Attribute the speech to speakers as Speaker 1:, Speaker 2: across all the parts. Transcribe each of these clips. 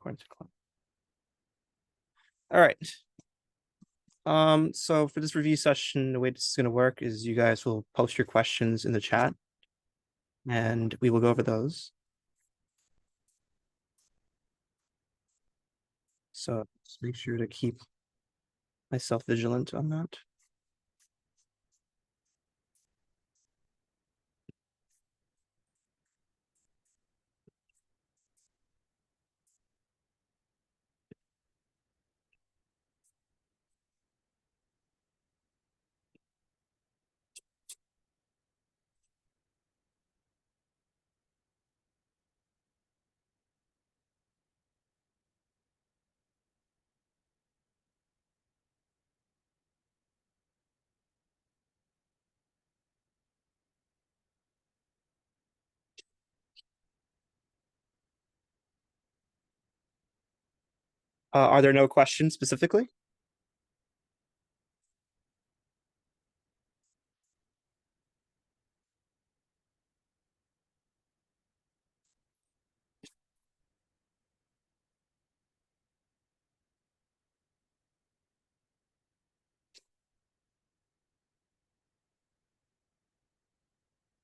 Speaker 1: according to clock. All right. So for this review session, the way this is going to work is you guys will post your questions in the chat and we will go over those. So just make sure to keep myself vigilant on that. Are there no questions specifically?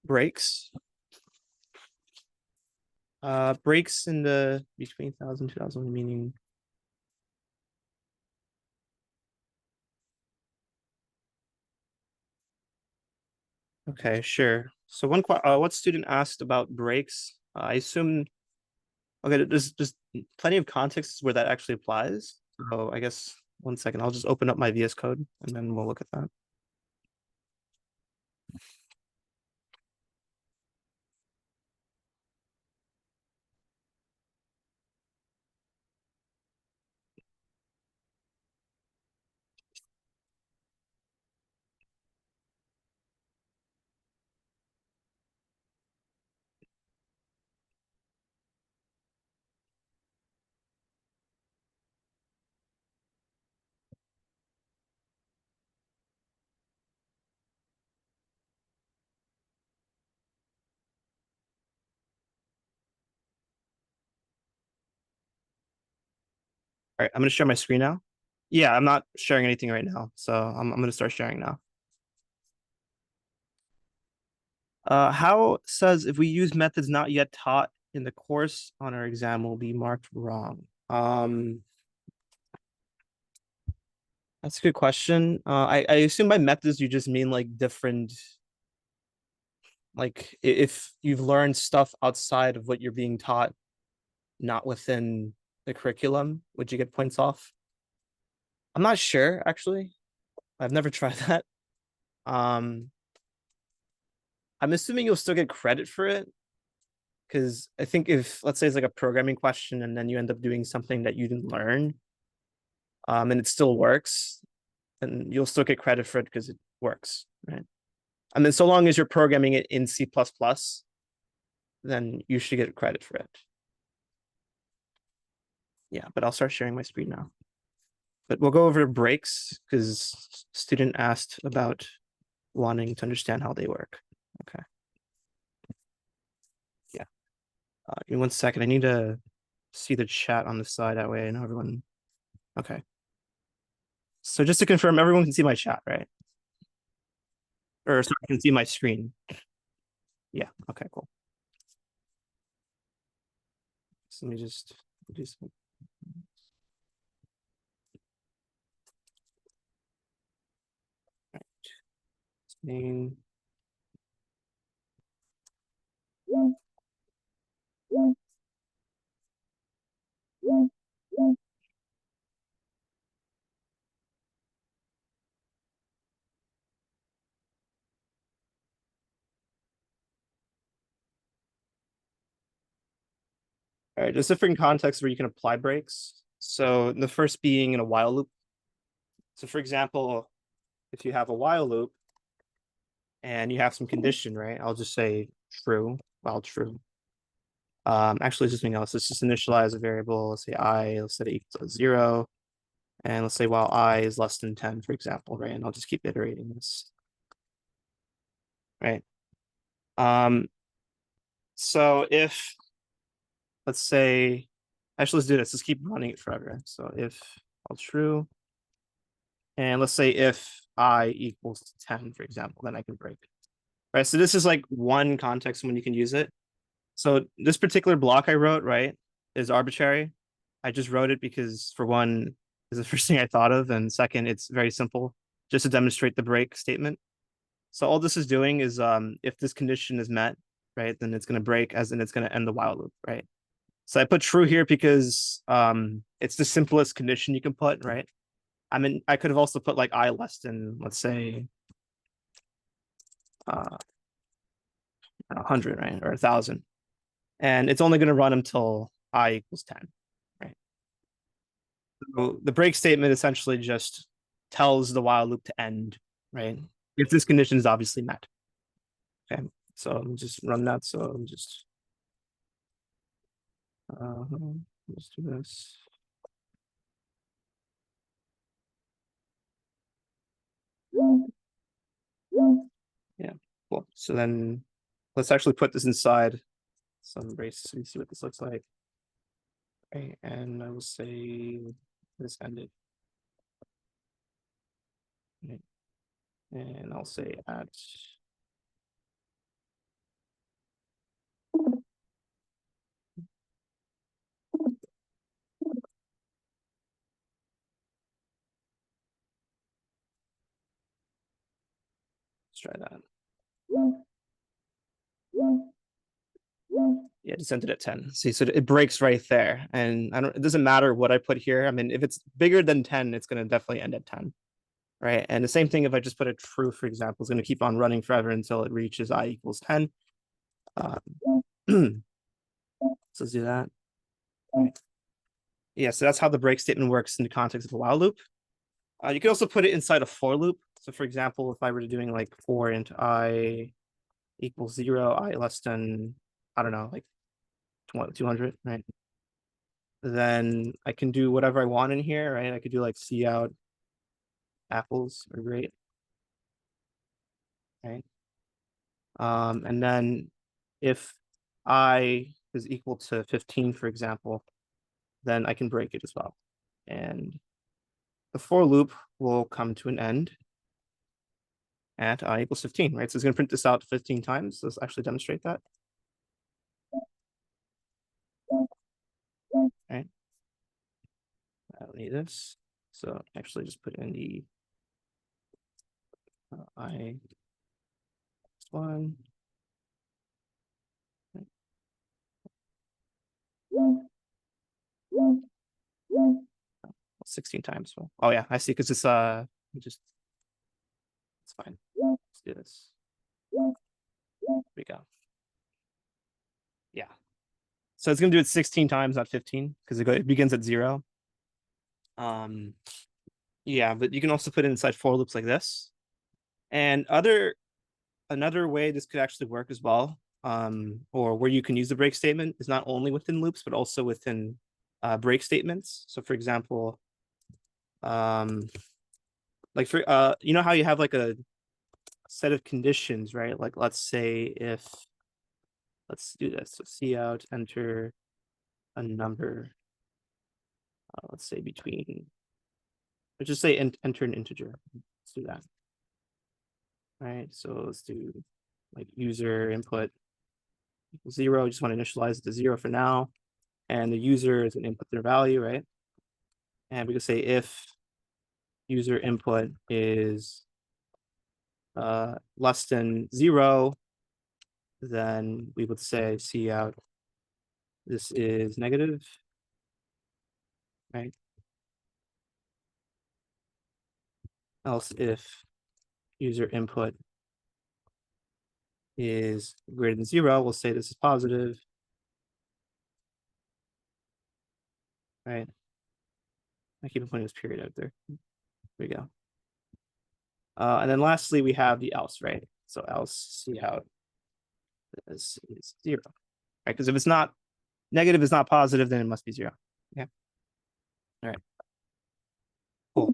Speaker 1: Breaks. Breaks in the between 1000 2000 meaning. Okay, sure. So what student asked about breaks? I assume. Okay, there's plenty of contexts where that actually applies. So I guess 1 second, I'll just open up my VS Code and then we'll look at that. All right, I'm going to share my screen now. Yeah, I'm not sharing anything right now, so I'm going to start sharing now. How says if we use methods not yet taught in the course on our exam will be marked wrong? That's a good question. I assume by methods you just mean like different, like if you've learned stuff outside of what you're being taught, not within the curriculum, would you get points off? I'm not sure, actually. I've never tried that. I'm assuming you'll still get credit for it. Because I think if, let's say it's like a programming question and then you end up doing something that you didn't learn, and it still works, then you'll still get credit for it because it works, right? I mean, so long as you're programming it in C++, then you should get credit for it. Yeah, but I'll start sharing my screen now. But we'll go over breaks because student asked about wanting to understand how they work. Okay. Yeah. Give me 1 second. I need to see the chat on the side. That way I know everyone. Okay. So just to confirm, everyone can see my chat, right? Or sorry, can see my screen. Yeah. Okay, cool. So let me just do some. All right. All right, there's different contexts where you can apply breaks. So the first being in a while loop. So for example, if you have a while loop and you have some condition, right? I'll just say true, while true. Actually, it's just something else. Let's just initialize a variable. Let's say I, let's set it equal to 0. And let's say while I is less than 10, for example, right? And I'll just keep iterating this. Right. So if, let's say Actually, let's do this. Let's keep running it forever. So if all true, and let's say if I equals 10, for example, then I can break. Right. So this is like one context when you can use it. So this particular block I wrote, right, is arbitrary. I just wrote it because, for one, is the first thing I thought of, and second, it's very simple, just to demonstrate the break statement. So all this is doing is, if this condition is met, right, then it's going to break, as in it's going to end the while loop, right? So I put true here because it's the simplest condition you can put, right? I mean, I could have also put like I less than, let's say, 100, right, or 1,000, and it's only going to run until I equals 10, right? So the break statement essentially just tells the while loop to end, right? If this condition is obviously met. Okay, so let me just run that. So I'm just let's do this. Yeah, cool. So then let's actually put this inside some brace so you see what this looks like. Okay, and I will say this ended. Okay. And I'll say at let's try that. Yeah, just ended at 10. See, so it breaks right there. And it doesn't matter what I put here. I mean, if it's bigger than 10, it's going to definitely end at 10. Right. And the same thing if I just put a true, for example, it's going to keep on running forever until it reaches I equals 10. So let's do that. Right. Yeah, so that's how the break statement works in the context of a while loop. You can also put it inside a for loop. So for example, if I were doing like for int I equals 0, I less than, I don't know, like 200, right? Then I can do whatever I want in here, right? I could do like see out apples or great, right? And then if I is equal to 15, for example, then I can break it as well. And the for loop will come to an end at I equals 15, right? So it's going to print this out 15 times. Let's actually demonstrate that. Right. I don't need this. So actually just put in the I one. 16 times. Well, oh yeah, I see, because it's it's fine. Let's do this. There we go. Yeah. So it's gonna do it 16 times, not 15, because it begins at 0. Yeah, but you can also put it inside for loops like this. And another way this could actually work as well, or where you can use the break statement, is not only within loops, but also within break statements. So for example, like for you know how you have like a set of conditions, right? Like let's say if, let's do this. So see out, enter a number. Let's say between, let's just say enter an integer. Let's do that. All right, so let's do like user input equals 0. I just want to initialize it to 0 for now. And the user is an input their value, right? And we could say if user input is less than 0, then we would say see out this is negative, right? Else if user input is greater than 0, we'll say this is positive, right? I keep putting this period out there. There we go. And then lastly, we have the else, right? So else see out this is 0, right? Because if it's not negative, is not positive, then it must be 0. Yeah. All right. Cool.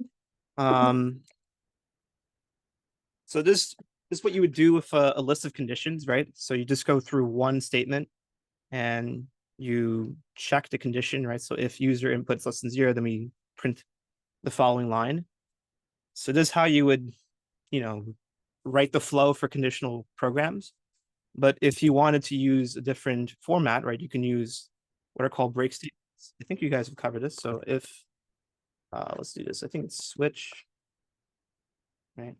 Speaker 1: So this is what you would do with a list of conditions, right? So you just go through one statement and you check the condition, right? So if user input is less than 0, then we print the following line. So this is how you would, write the flow for conditional programs. But if you wanted to use a different format, right, you can use what are called break statements. I think you guys have covered this. So if, let's do this. I think it's switch, right?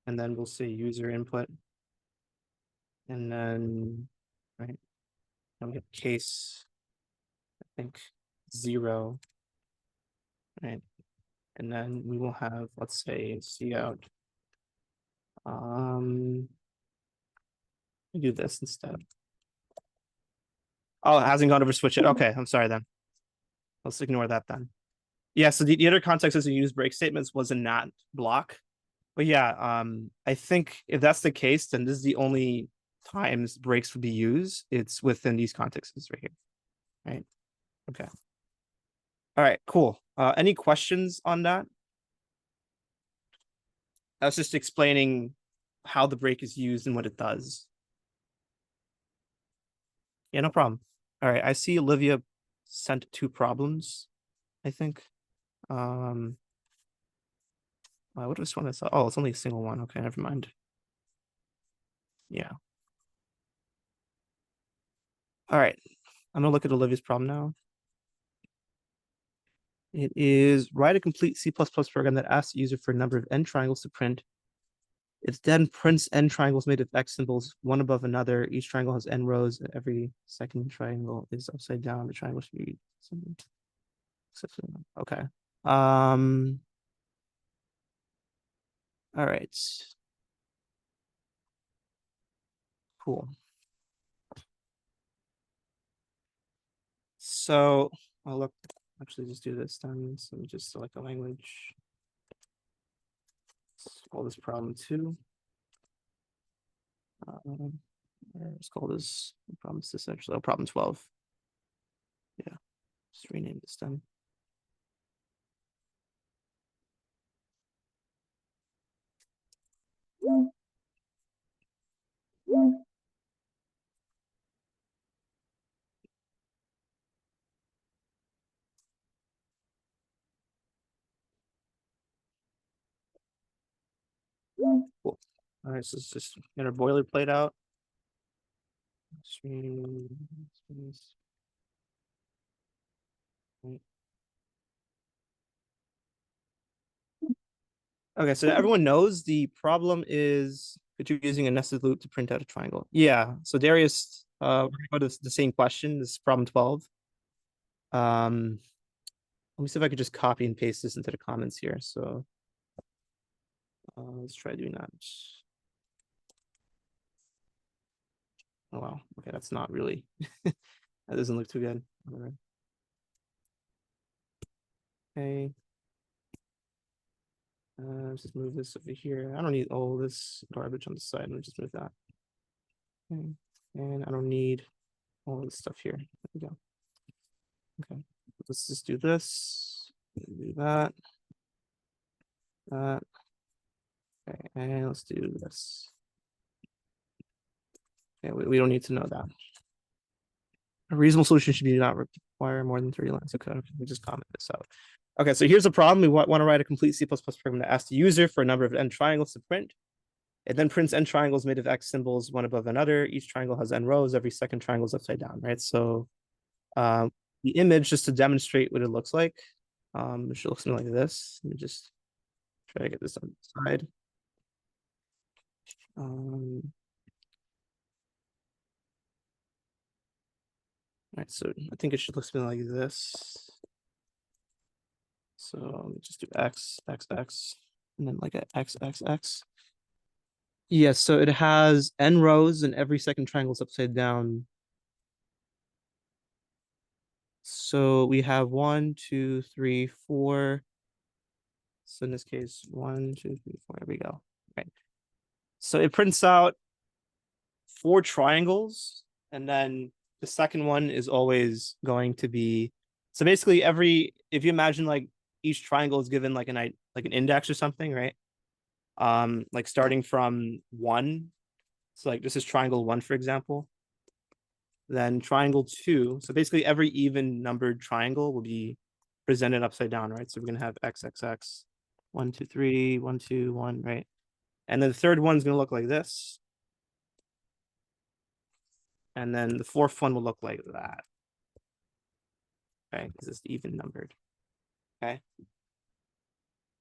Speaker 1: And then we'll say user input. And then, right, and we have case, I think 0, right? And then we will have, let's say, cout. Do this instead. Oh, it hasn't gone over switch it. Okay, I'm sorry then. Let's ignore that then. Yeah, so the other context as you use break statements was a not block. But yeah, I think if that's the case, then this is the only times breaks would be used. It's within these contexts right here. Right. Okay. All right, cool. Any questions on that? I was just explaining how the break is used and what it does. Yeah, no problem. All right, I see Olivia sent 2 problems, I think. What was one I saw? Oh, it's only a single one. Okay, never mind. Yeah. All right, I'm gonna look at Olivia's problem now. It is write a complete C++ program that asks the user for a number of n triangles to print. It then prints n triangles made of x symbols, one above another. Each triangle has n rows, and every second triangle is upside down. The triangle should be okay. All right. Cool. So I'll look. Actually, just do this then. So let me just select a language. Let's call this problem 2. Let's call this problem 6 actually. Oh, problem 12. Yeah, just rename this then. Cool. All right, so it's just get our boilerplate out. Okay, so everyone knows the problem is that you're using a nested loop to print out a triangle. Yeah, so Darius, we're going to go to the same question. This is problem 12. Let me see if I could just copy and paste this into the comments here. So let's try doing that. Oh, wow. Okay, that's not really, that doesn't look too good. Okay. Let's just move this over here. I don't need all this garbage on the side. Let me just move that. Okay. And I don't need all this stuff here. There we go. Okay. Let's just do this. Do that. That. Okay. And let's do this. Okay, we don't need to know that. A reasonable solution should be not require more than 30 lines of code. We just comment this out. Okay, so here's a problem. We want to write a complete C++ program that asks the user for a number of n triangles to print. It then prints n triangles made of x symbols, one above another. Each triangle has n rows. Every second triangle is upside down, right? So the image, just to demonstrate what it looks like, it should look something like this. Let me just try to get this on the side. Right, so I think it should look something like this. So just do x, x, x, and then like a x, x, x. Yes, so it has n rows and every second triangle is upside down. So we have 1, 2, 3, 4. So in this case, 1, 2, 3, 4. There we go. Right. So it prints out 4 triangles, and then the second one is always going to be. So basically, if you imagine like each triangle is given like an index or something, right? Like starting from 1. So like this is triangle 1, for example. then triangle 2. So basically every even numbered triangle will be presented upside down, right? So we're gonna have x, x, x, 1, 2, 3, 1, 2, 1, right? And then the third one's gonna look like this. And then the fourth one will look like that. Okay, because it's even numbered. Okay.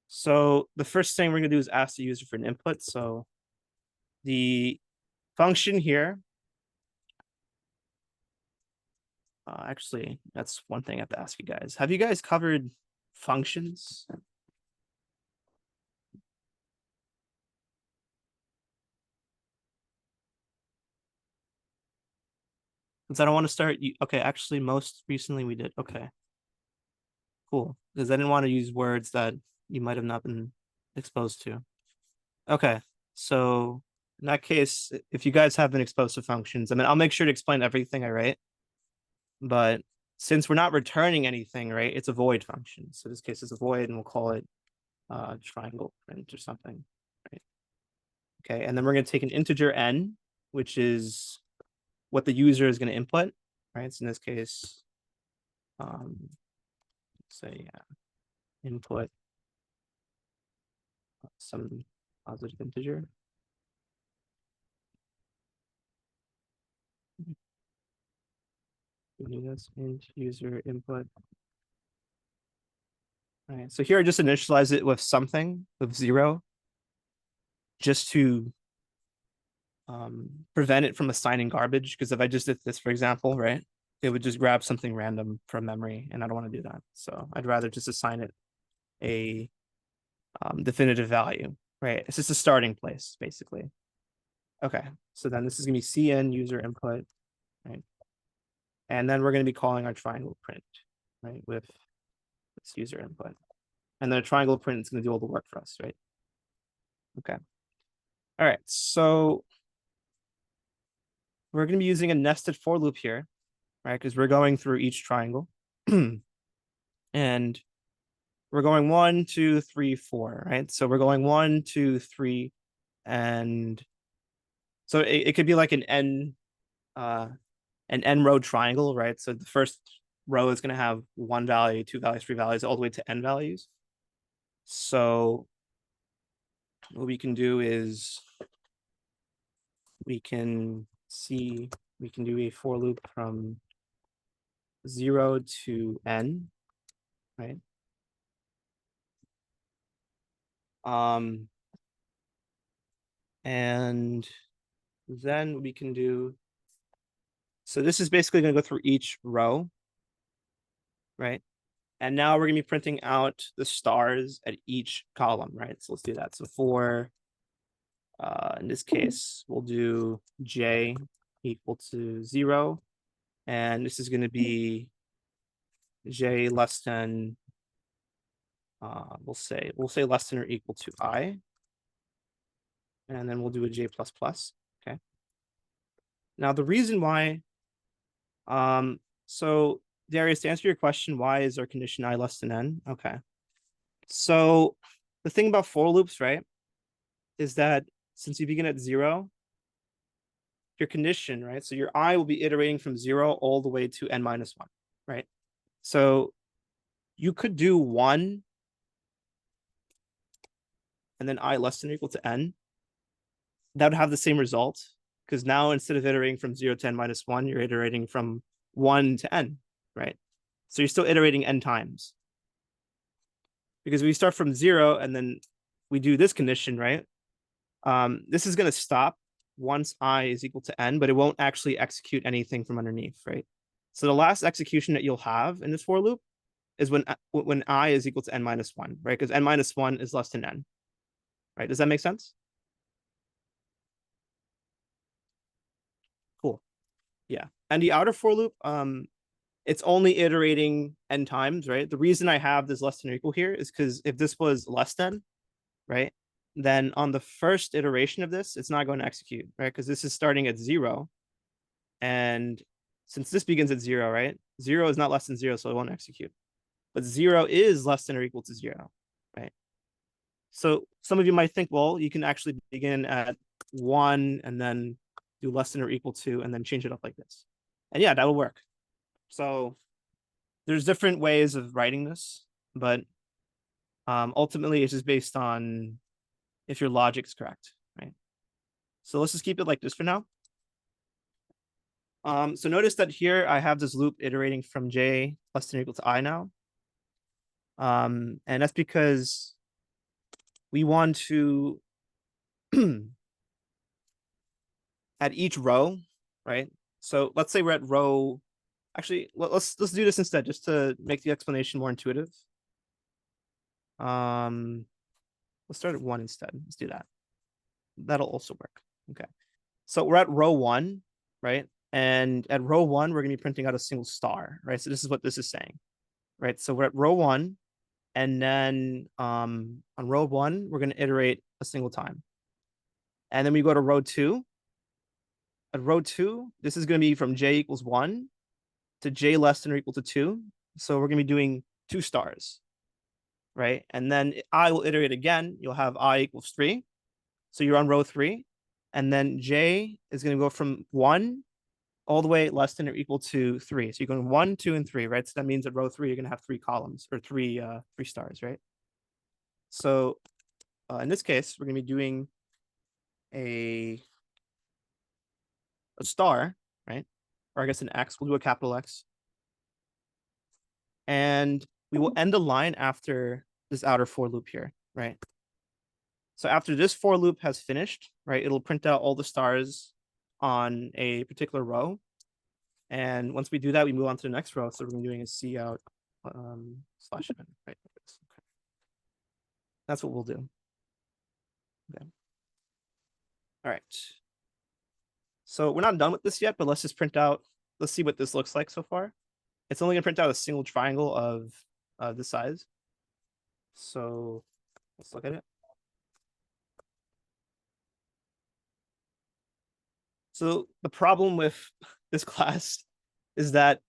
Speaker 1: So the first thing we're gonna do is ask the user for an input. So the function here, actually, that's one thing I have to ask you guys. Have you guys covered functions? Because I don't want to start. Okay, actually, most recently we did. Okay, cool. Because I didn't want to use words that you might have not been exposed to. Okay, so in that case, if you guys have been exposed to functions, I mean, I'll make sure to explain everything I write. But since we're not returning anything, right, it's a void function. So this case is a void, and we'll call it triangle print or something, right? Okay, and then we're going to take an integer n, which is what the user is going to input, right? So in this case, say input some positive integer. We do this int user input. All right, so here I just initialize it with something with 0, just to prevent it from assigning garbage. Because if I just did this, for example, right, it would just grab something random from memory, and I don't want to do that. So I'd rather just assign it a definitive value, right? It's just a starting place, basically. Okay, so then this is gonna be cn user input, right? And then we're gonna be calling our triangle print, right, with this user input. And then a triangle print is gonna do all the work for us, right? Okay. All right, so we're gonna be using a nested for loop here, right? Because we're going through each triangle. And we're going 1, 2, 3, 4, right? So we're going 1, 2, 3, and so it could be like an n row triangle, right? So the first row is going to have 1 value, 2 values, 3 values, all the way to n values. So what we can do is we can do a for loop from 0 to n, right? And then we can do, so this is basically going to go through each row, right? And now we're going to be printing out the stars at each column, right? So let's do that. So for, in this case, we'll do j equal to 0. And this is going to be j less than, we'll say less than or equal to I. And then we'll do a j plus plus. Okay. Now the reason why, so Darius, to answer your question, why is our condition I less than n? Okay. So the thing about for loops, right, is that since you begin at 0, your condition, right, so your I will be iterating from 0 all the way to n minus 1, right? So you could do 1 and then I less than or equal to n. That would have the same result, because now instead of iterating from 0 to n minus 1, you're iterating from 1 to n, right? So you're still iterating n times. Because we start from 0 and then we do this condition, right? This is going to stop once I is equal to n, but it won't actually execute anything from underneath, right? So the last execution that you'll have in this for loop is when I is equal to n minus 1, right? Because n minus 1 is less than n, right? Does that make sense? Cool. Yeah. And the outer for loop, it's only iterating n times, right? The reason I have this less than or equal here is because if this was less than, right, then on the first iteration of this, it's not going to execute, right? Because this is starting at 0. And since this begins at 0, right, 0 is not less than 0, so it won't execute. But 0 is less than or equal to 0, right? So some of you might think, well, you can actually begin at 1 and then do less than or equal to, and then change it up like this. And yeah, that'll work. So there's different ways of writing this, but ultimately it's just based on if your logic is correct, right? So let's just keep it like this for now. So notice that here I have this loop iterating from j less than or equal to I now. And that's because we want to at each row, right? So let's say we're at row. Actually, let's do this instead, just to make the explanation more intuitive. Let's start at 1 instead. Let's do that. That'll also work. Okay. So we're at row 1, right? And at row 1, we're going to be printing out a single star, right? So this is what this is saying, right? So we're at row 1, and then on row 1, we're going to iterate a single time. And then we go to row 2. At row 2, this is going to be from j equals 1 to j less than or equal to 2. So we're going to be doing 2 stars, right? And then I will iterate again. You'll have I equals 3. So you're on row 3. And then j is going to go from 1 all the way less than or equal to 3. So you're going 1, 2, and 3, right? So that means at row 3, you're going to have 3 columns or three stars, right? So in this case, we're going to be doing a star, right? Or I guess an X. We'll do a capital X. And we will end the line after this outer for loop here, right? So after this for loop has finished, right, it'll print out all the stars on a particular row. And once we do that, we move on to the next row. So we're going to be doing a C out slash n, right? Okay. That's what we'll do. Okay. All right. So we're not done with this yet, but let's just print out. Let's see what this looks like so far. It's only going to print out a single triangle of this size. So let's look at it. So the problem with this class is that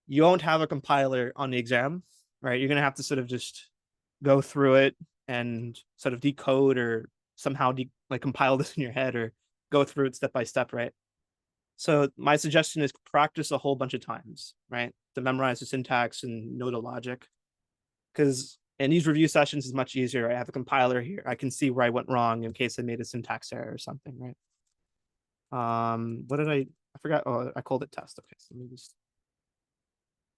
Speaker 1: you won't have a compiler on the exam, right? You're going to have to sort of just go through it and sort of decode or somehow like compile this in your head or go through it step by step, right? So my suggestion is practice a whole bunch of times, right? To memorize the syntax and know the logic. Because in these review sessions is much easier. I have a compiler here. I can see where I went wrong in case I made a syntax error or something, right? What did I forgot? Oh, I called it test. Okay, so let me just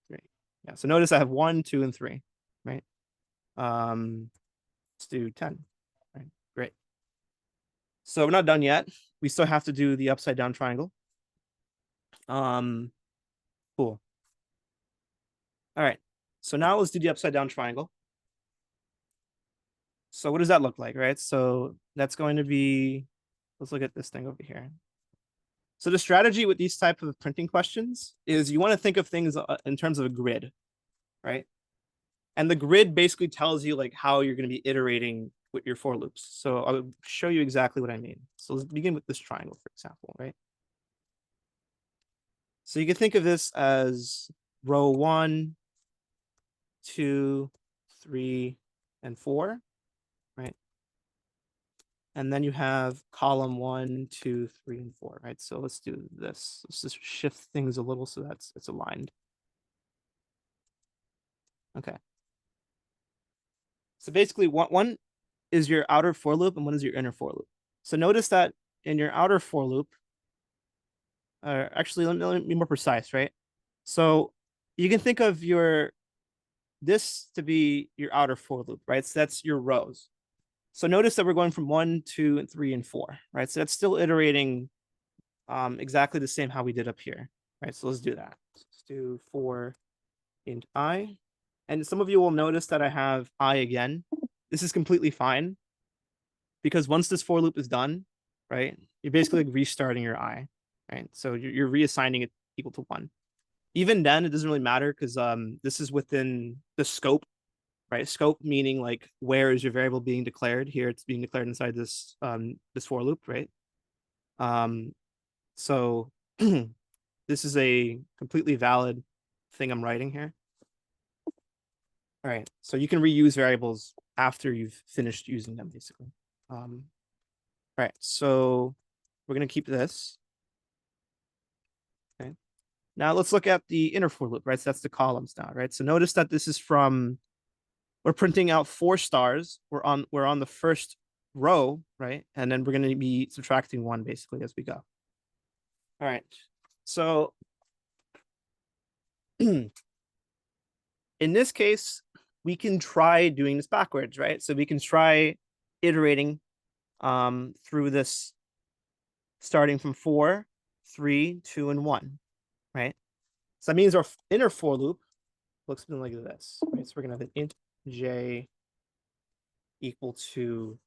Speaker 1: 3. Yeah, so notice I have 1, 2, and 3, right? Let's do 10. Right, great. So we're not done yet. We still have to do the upside down triangle. Cool. All right. So now let's do the upside down triangle. So what does that look like, right? So that's going to be, let's look at this thing over here. So the strategy with these type of printing questions is you want to think of things in terms of a grid, right? And the grid basically tells you like how you're going to be iterating with your for loops. So I'll show you exactly what I mean. So let's begin with this triangle, for example, right? So you can think of this as row 1, 2, 3, and 4, right? And then you have column 1, 2, 3, and 4, right? So let's do this. Let's just shift things a little so that's it's aligned. Okay. So basically, one is your outer for loop and one is your inner for loop. So notice that in your outer for loop, actually, let me be more precise, right? So you can think of this to be your outer for loop, right? So that's your rows. So notice that we're going from 1, 2, and 3, and 4, right? So that's still iterating exactly the same how we did up here, right? So let's do that. Let's do 4 int I. And some of you will notice that I have I again. This is completely fine because once this for loop is done, right, you're basically like restarting your I, right? So you're reassigning it equal to 1. Even then, it doesn't really matter because this is within the scope, right? Scope meaning like where is your variable being declared? Here it's being declared inside this this for loop, right? So this is a completely valid thing I'm writing here. All right, so you can reuse variables after you've finished using them, basically. All right, so we're gonna keep this. Okay, Now let's look at the inner for loop, right? So that's the columns now, right? So notice that this is from, we're printing out 4 stars. We're on the first row, right? And then we're going to be subtracting 1 basically as we go. All right. So in this case, we can try doing this backwards, right? So we can try iterating through this, starting from 4, 3, 2, and 1, right? So that means our inner for loop looks something like this, right? So we're gonna have an int j equal to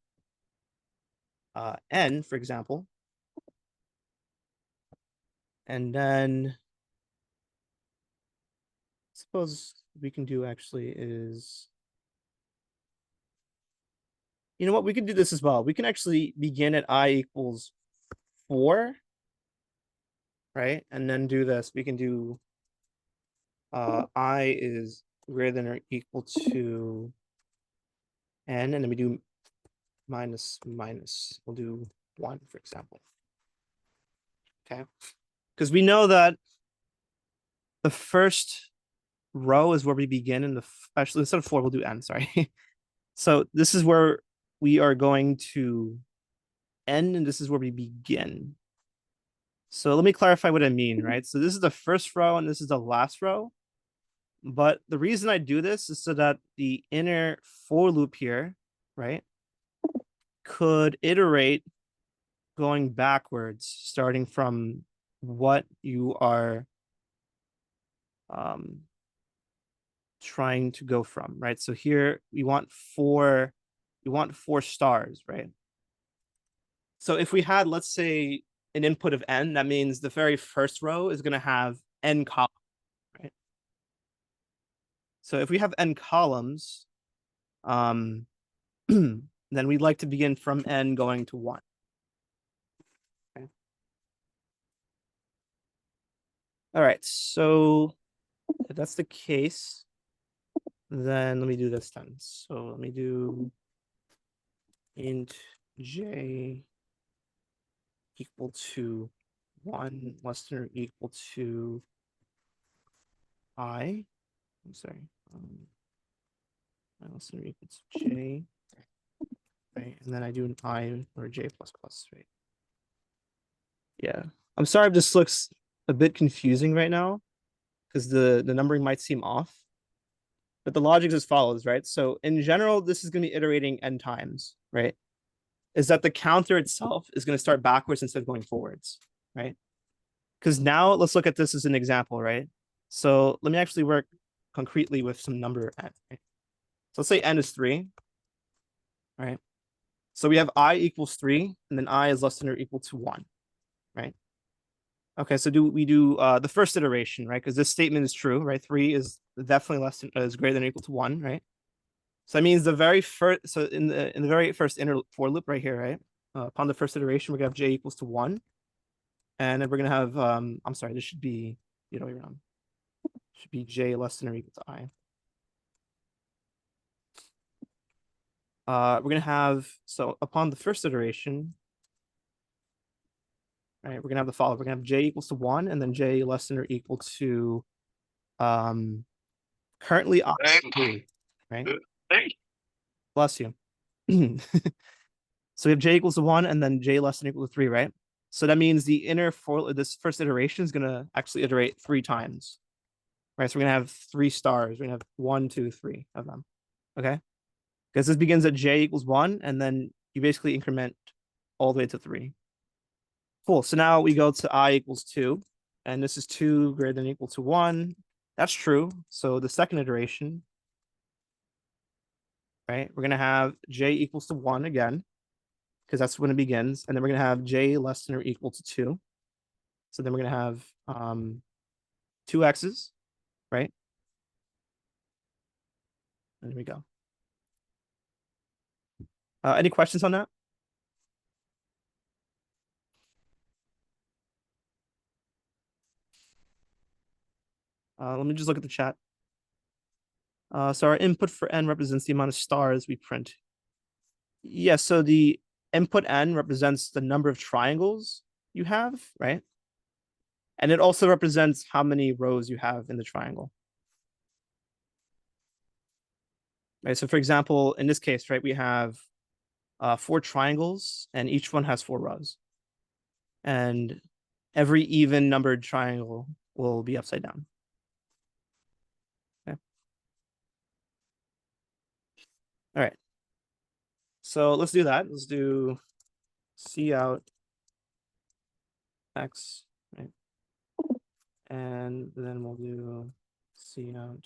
Speaker 1: n, for example, and then suppose we can do actually is, you know what, we can do this as well. We can actually begin at I equals 4, right? And then do this. We can do I is greater than or equal to n, and then we do minus minus. We'll do 1, for example. Okay, because we know that the first row is where we begin, and actually instead of 4, we'll do n. Sorry. So this is where we are going to end, and this is where we begin. So let me clarify what I mean, right? So this is the first row, and this is the last row. But the reason I do this is so that the inner for loop here, right, could iterate going backwards, starting from what you are trying to go from, right? So here we want 4 stars, right? So if we had, let's say, an input of n, that means the very first row is going to have n columns, right? So if we have n columns, then we'd like to begin from n going to 1. Okay. All right, so if that's the case, then let me do this then. So let me do int j equal to 1 less than or equal to I. I'm sorry. Less than or equal to j. Right, and then I do an I or j plus plus, right? Yeah, I'm sorry if this looks a bit confusing right now because the numbering might seem off, but the logic is as follows, right? So in general, this is going to be iterating n times, right? Is that the counter itself is going to start backwards instead of going forwards, right? Because now let's look at this as an example, right? So let me actually work concretely with some number n, right? So let's say n is 3, right? So we have I equals 3, and then I is less than or equal to 1, right? Okay, so we do the first iteration, right? Because this statement is true, right? 3 is definitely less than is greater than or equal to 1, right? So that means the very first, so in the very first inner for loop right here, right? Upon the first iteration, we're gonna have j equals to 1, and then we're gonna have I'm sorry, this should be the other way around. It should be j less than or equal to I. We're gonna have, so upon the first iteration, right, we're gonna have the following. We're gonna have j equals to 1, and then j less than or equal to currently I 3, right? Bless you. So we have j equals to 1, and then j less than or equal to 3, right? So that means the inner for this first iteration is gonna actually iterate 3 times, right? So we're gonna have 3 stars. We're gonna have 1, 2, 3 of them. Okay, because this begins at j equals 1, and then you basically increment all the way to 3. Cool. So now we go to I equals 2, and this is 2 greater than or equal to 1. That's true. So the second iteration, right, we're gonna have j equals to 1 again, because that's when it begins, and then we're gonna have j less than or equal to 2. So then we're gonna have 2 x's, right? And there we go. Any questions on that? Let me just look at the chat. So our input for n represents the amount of stars we print. Yeah, so the input n represents the number of triangles you have, right? And it also represents how many rows you have in the triangle. Right. So for example, in this case, right, we have 4 triangles and each one has 4 rows. And every even numbered triangle will be upside down. Okay. All right. So let's do that. Let's do C out X, right? And then we'll do C out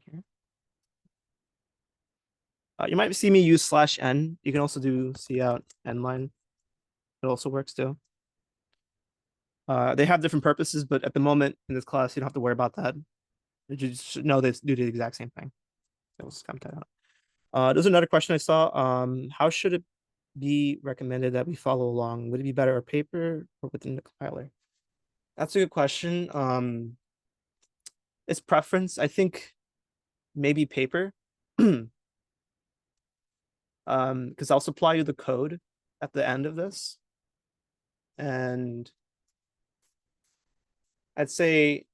Speaker 1: here. You might see me use /n. You can also do C out N line. It also works too. They have different purposes, but at the moment in this class, you don't have to worry about that. You just should know they do the exact same thing. So let's comment that out. There's another question I saw. How should it be recommended that we follow along? Would it be better on paper or within the compiler? That's a good question. It's preference. I think maybe paper. Because I'll supply you the code at the end of this. And I'd say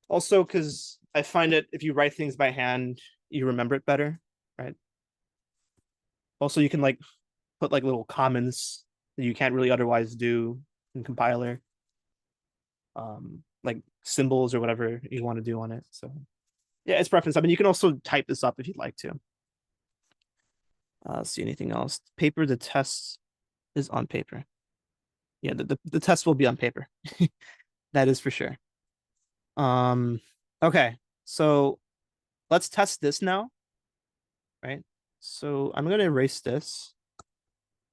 Speaker 1: also because I find it if you write things by hand, you remember it better, right? Also, you can like put like little comments that you can't really otherwise do in compiler. Like symbols or whatever you want to do on it. So yeah, it's preference. I mean, you can also type this up if you'd like to. See anything else? Paper, the test is on paper. Yeah, the test will be on paper. That is for sure. Okay, so let's test this now, right? So I'm gonna erase this.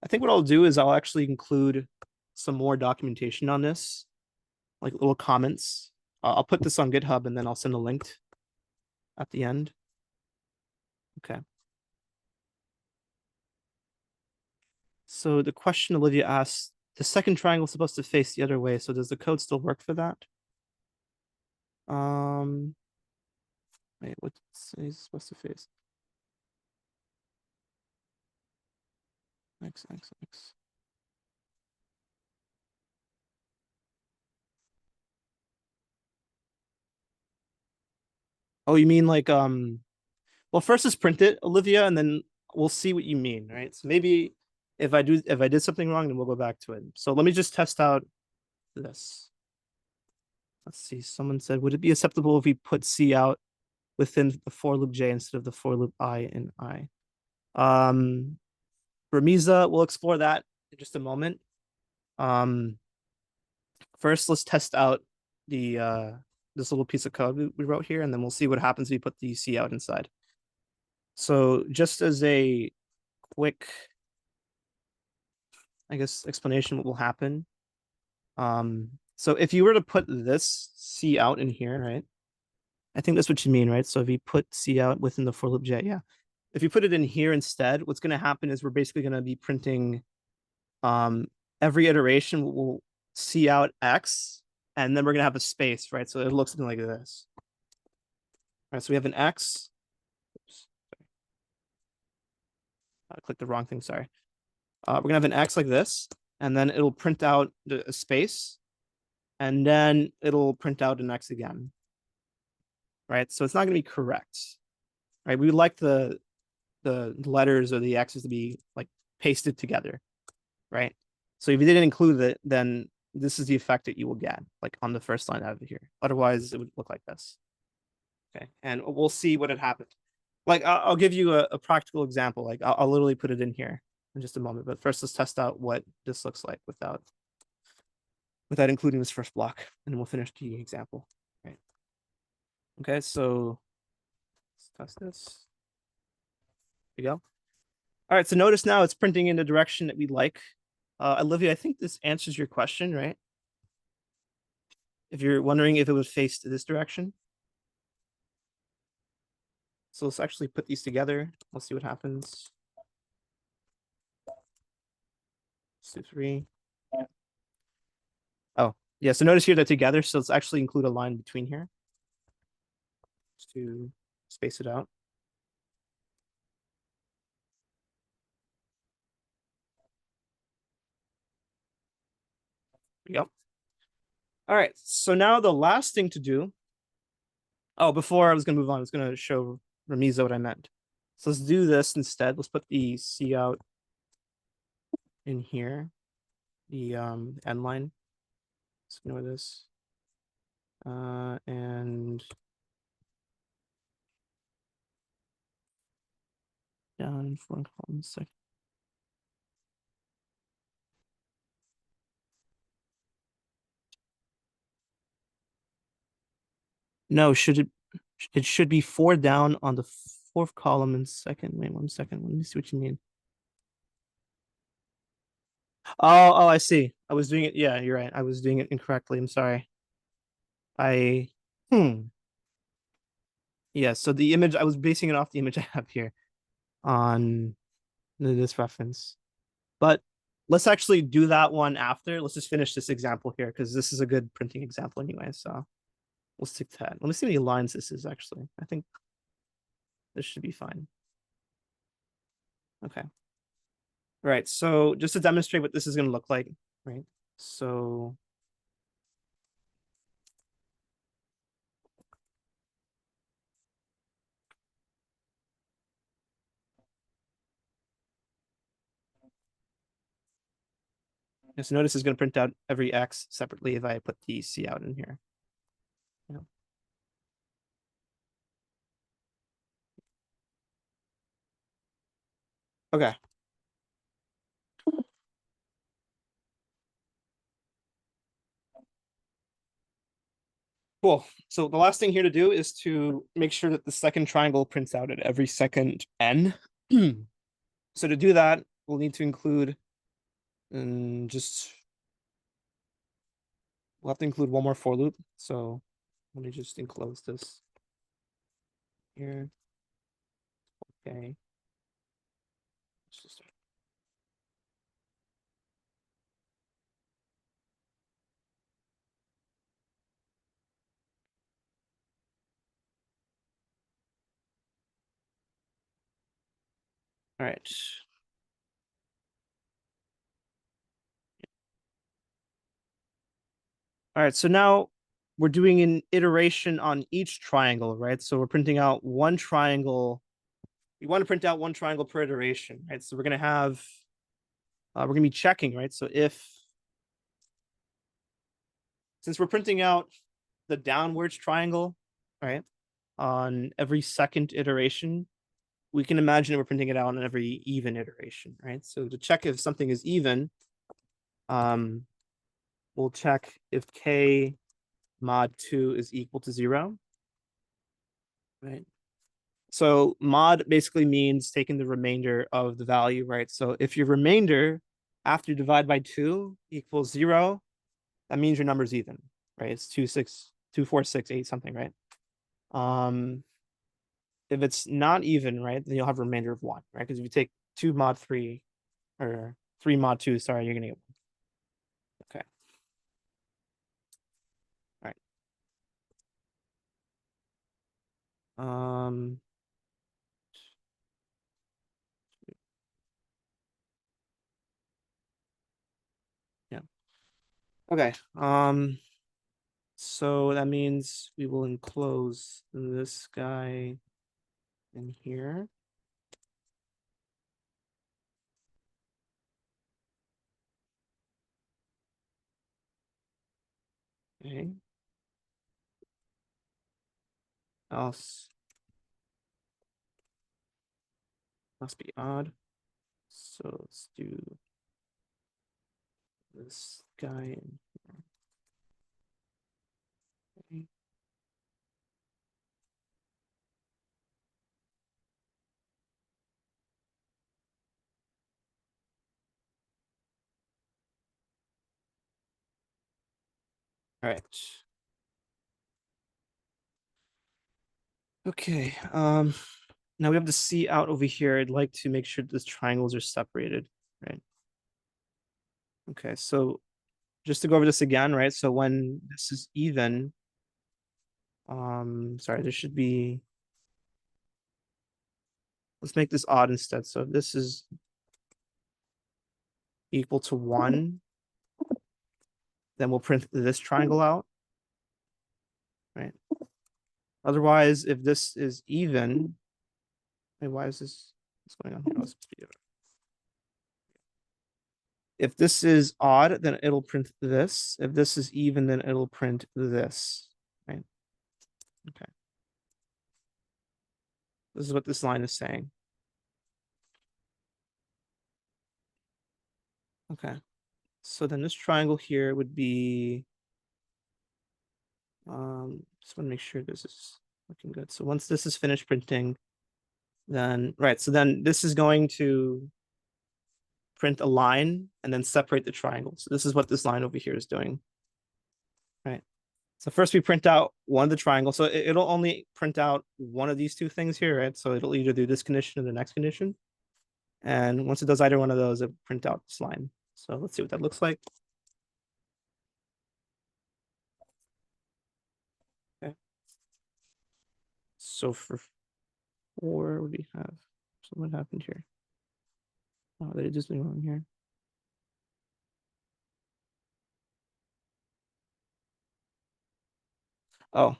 Speaker 1: I think what I'll do is I'll actually include some more documentation on this, like little comments. I'll put this on GitHub and then I'll send a link at the end. Okay. So the question Olivia asked, the second triangle is supposed to face the other way. So does the code still work for that? Wait, what's he's supposed to face? X, X, X. Oh, you mean like well, first let's print it, Olivia, and then we'll see what you mean, right? So maybe if I did something wrong, then we'll go back to it. So let me just test out this. Let's see. Someone said, would it be acceptable if we put C out within the for loop J instead of the for loop I in I? Ramiza, we'll explore that in just a moment. First, let's test out the this little piece of code we wrote here, and then we'll see what happens if we put the C out inside. So just as a quick, I guess, explanation what will happen. So if you were to put this C out in here, right? I think that's what you mean, right? So if you put C out within the for loop J, yeah. If you put it in here instead, what's going to happen is we're basically going to be printing every iteration will C out X, and then we're going to have a space, right? So it looks something like this. All right, so we have an X. Oops, I clicked the wrong thing, sorry. We're going to have an X like this, and then it'll print out a space, and then it'll print out an X again, right? So it's not going to be correct, right? We would like the letters or the X's to be like pasted together, right? So if you didn't include it, then this is the effect that you will get, like on the first line out of here. Otherwise, it would look like this. Okay, and we'll see what had happened. Like I'll give you a practical example. Like I'll literally put it in here in just a moment. But first, let's test out what this looks like without including this first block, and then we'll finish the example. Right. Okay, so let's test this. Here we go. All right, so notice now it's printing in the direction that we like. Olivia, I think this answers your question, right? If you're wondering if it would face to this direction. So let's actually put these together. We'll see what happens. 2, 3. Oh, yeah. So notice here they're together. So let's actually include a line between here just to space it out. There we go. All right, so now the last thing to do. Oh, before I was gonna move on, I was gonna show Ramiza what I meant. So let's do this instead. Let's put the C out in here, the end line. Let's ignore this. And down for one second. No, it should be 4 down on the 4th column in second. Wait 1 second. Let me see what you mean. Oh, I see. I was doing it. Yeah, you're right. I was doing it incorrectly. I'm sorry. I Yeah, so the image, I was basing it off the image I have here on this reference. But let's actually do that one after. Let's just finish this example here because this is a good printing example anyway. So we'll stick to that. Let me see how many lines this is actually. I think this should be fine. Okay. All right. So just to demonstrate what this is going to look like, right? So just notice it's going to print out every X separately if I put the C out in here. Yeah. Okay. Cool. So the last thing here to do is to make sure that the second triangle prints out at every second n. So to do that, we'll need to include we'll have to include one more for loop. So let me just enclose this here. Okay. Let's just start. All right. All right, so now we're doing an iteration on each triangle, right? So we're printing out one triangle. We want to print out one triangle per iteration, right? So we're going to have, we're going to be checking, right? So since we're printing out the downwards triangle, right, on every second iteration, we can imagine that we're printing it out on every even iteration, right? So to check if something is even, we'll check if k mod 2 is equal to 0, right? So mod basically means taking the remainder of the value, right? So if your remainder after you divide by 2 equals 0, that means your number's even, right? It's 2, 6, 2, 4, 6, 8, something, right? If it's not even, right, then you'll have a remainder of 1, right? Because if you take 2 mod 3 or 3 mod 2, sorry, you're gonna get 1. Okay. All right. Yeah. Okay. So that means we will enclose this guy in here. Okay. Else must be odd. So let's do this guy in here. Okay. All right. Okay. Now we have the C out over here. I'd like to make sure these triangles are separated, right? Okay, so just to go over this again, right? So when this is even, sorry, there should be, let's make this odd instead. So if this is equal to 1, then we'll print this triangle out, right? Otherwise, if this is even, wait, why is this, what's going on here? Oh, if this is odd, then it'll print this. If this is even, then it'll print this, right? Okay. This is what this line is saying. Okay. So then this triangle here would be, just want to make sure this is looking good. So once this is finished printing, then, right, so then this is going to print a line and then separate the triangle. So this is what this line over here is doing, right? So first we print out one of the triangles. So it'll only print out one of these two things here, right? So it'll either do this condition or the next condition. And once it does either one of those, it'll print out this line. So let's see what that looks like. Okay. So for 4, what do we have? So what happened here? Oh, they did just something wrong here. Oh.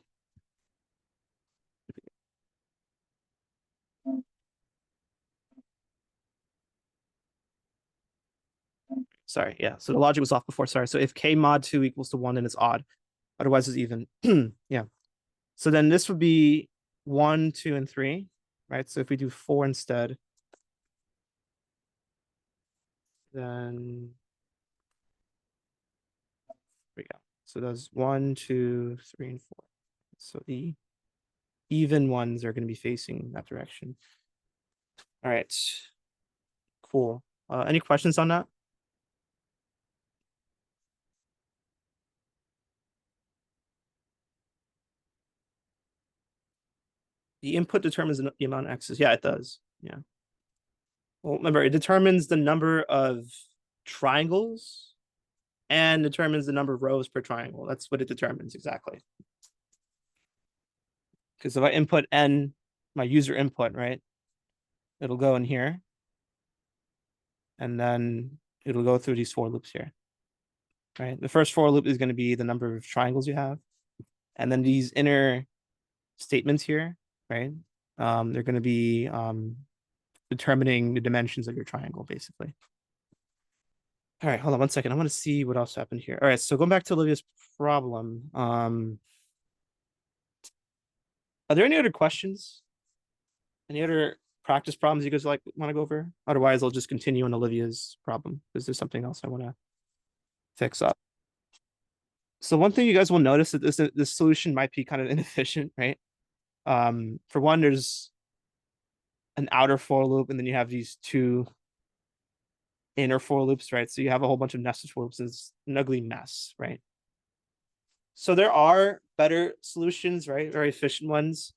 Speaker 1: Sorry, yeah. So the logic was off before. Sorry. So if k mod 2 equals to 1, then it's odd. Otherwise, it's even. Yeah. So then this would be 1, 2, and 3, right? So if we do 4 instead, then there we go. So those 1, 2, 3, and 4. So the even ones are going to be facing that direction. All right. Cool. Any questions on that? The input determines the amount of x's. Yeah, it does. Yeah. Well, remember, it determines the number of triangles and determines the number of rows per triangle. That's what it determines exactly. Because if I input n, my user input, right, it'll go in here. And then it'll go through these 4 loops here. Right. The first for loop is going to be the number of triangles you have. And then these inner statements here, right? They're going to be determining the dimensions of your triangle, basically. All right, hold on 1 second. I want to see what else happened here. All right, so going back to Olivia's problem. Are there any other questions? Any other practice problems you guys want to go over? Otherwise, I'll just continue on Olivia's problem because there's something else I want to fix up. So one thing you guys will notice that this solution might be kind of inefficient, right? For one, there's an outer for loop, and then you have these 2 inner for loops, right? So you have a whole bunch of nested for loops. It's an ugly mess, right? So there are better solutions, right? Very efficient ones.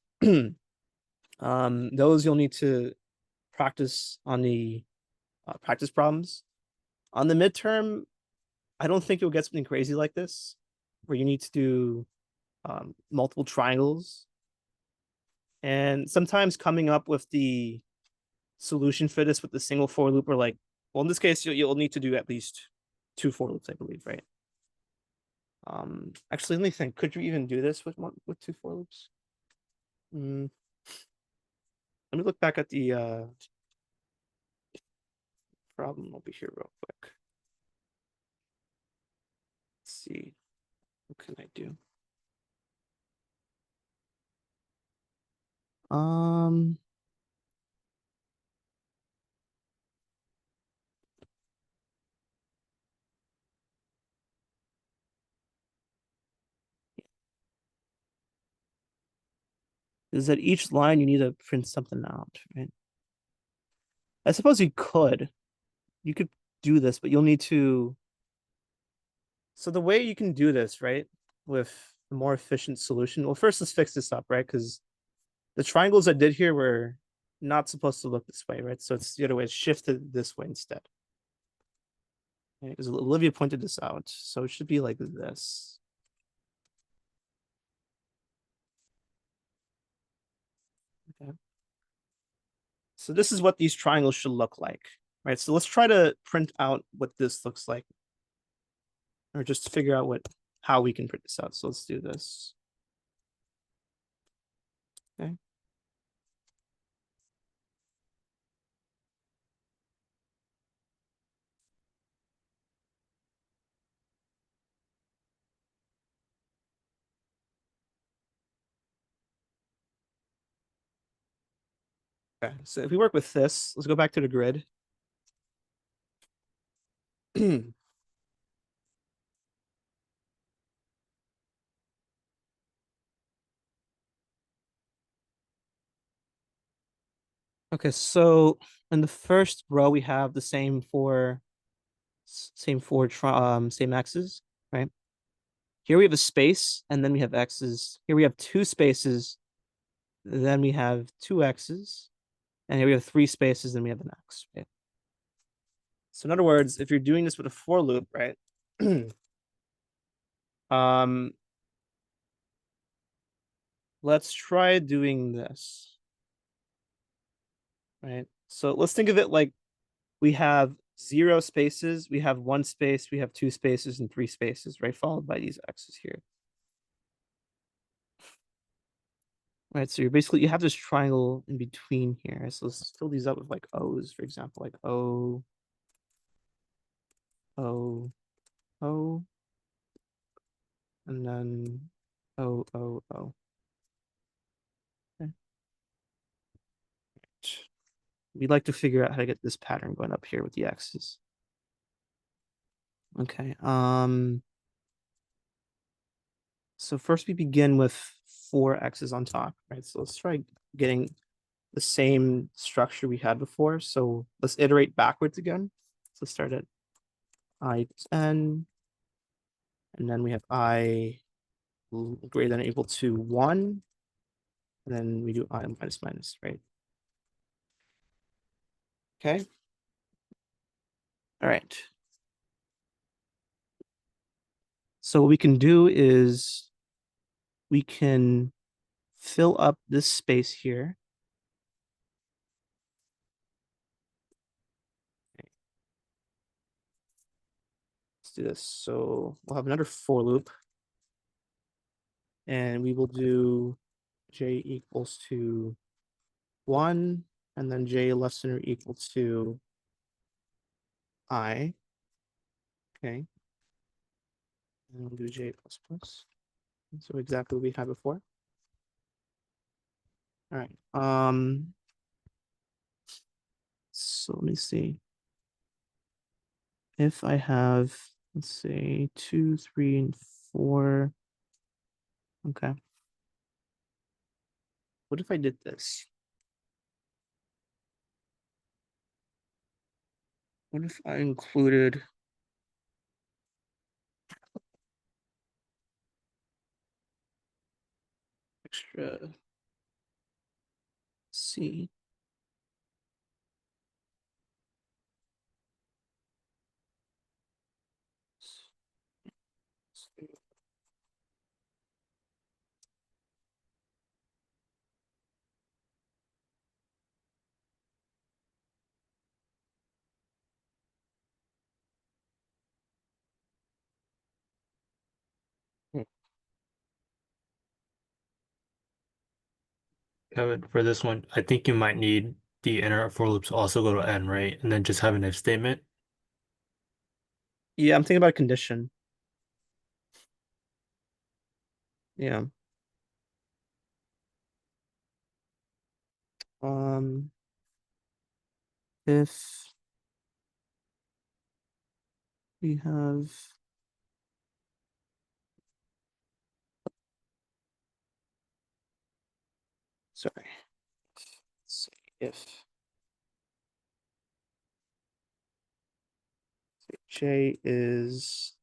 Speaker 1: Those you'll need to practice on the practice problems. On the midterm, I don't think you'll get something crazy like this, where you need to do multiple triangles. And sometimes coming up with the solution for this with the single for loop, or like, well, in this case, you'll need to do at least 2 for loops, I believe, right? Actually, let me think. Could you even do this with 2 for loops? Let me look back at the problem over here real quick. Let's see. What can I do? Is that each line you need to print something out, right? I suppose you could do this, but you'll need to. So the way you can do this, right, with a more efficient solution. Well, first let's fix this up, right? Because the triangles I did here were not supposed to look this way, right? So it's the other way. It's shifted this way instead. Because Olivia pointed this out. So it should be like this. Okay. So this is what these triangles should look like, right? So let's try to print out what this looks like. or just to figure out how we can print this out. So let's do this. Okay. Okay, so if we work with this, let's go back to the grid. Okay, so in the first row we have the same x's, right? Here we have a space, and then we have x's. Here we have two spaces, then we have two x's, and here we have three spaces, then we have an x, right? So in other words, if you're doing this with a for loop, right? um, let's try doing this, right? So let's think of it like we have 0 spaces, we have 1 space, we have 2 spaces and 3 spaces, right? Followed by these x's here. Right, so you have this triangle in between here. So let's fill these up with like O's, for example, like O, O, O, and then O, O, O. Okay. We'd like to figure out how to get this pattern going up here with the x's. Okay. So first we begin with 4 x's on top, right? So let's try getting the same structure we had before. So let's iterate backwards again. So start at I 10, and then we have I greater than or equal to 1, and then we do I minus minus, right? Okay. All right. So what we can do is we can fill up this space here. Let's do this. So we'll have another for loop, and we will do j equals to 1, and then j less than or equal to I. Okay. And we'll do j plus plus. So exactly what we had before. All right. So let me see. If I have, let's say 2, 3, and 4. Okay. What if I did this? What if I included extra C?
Speaker 2: Kevin, for this one, I think you might need the inner for loops to also go to n, right? And then just have an if statement.
Speaker 1: Yeah, I'm thinking about a condition. Yeah. Um, if we have, sorry, let's see, if J is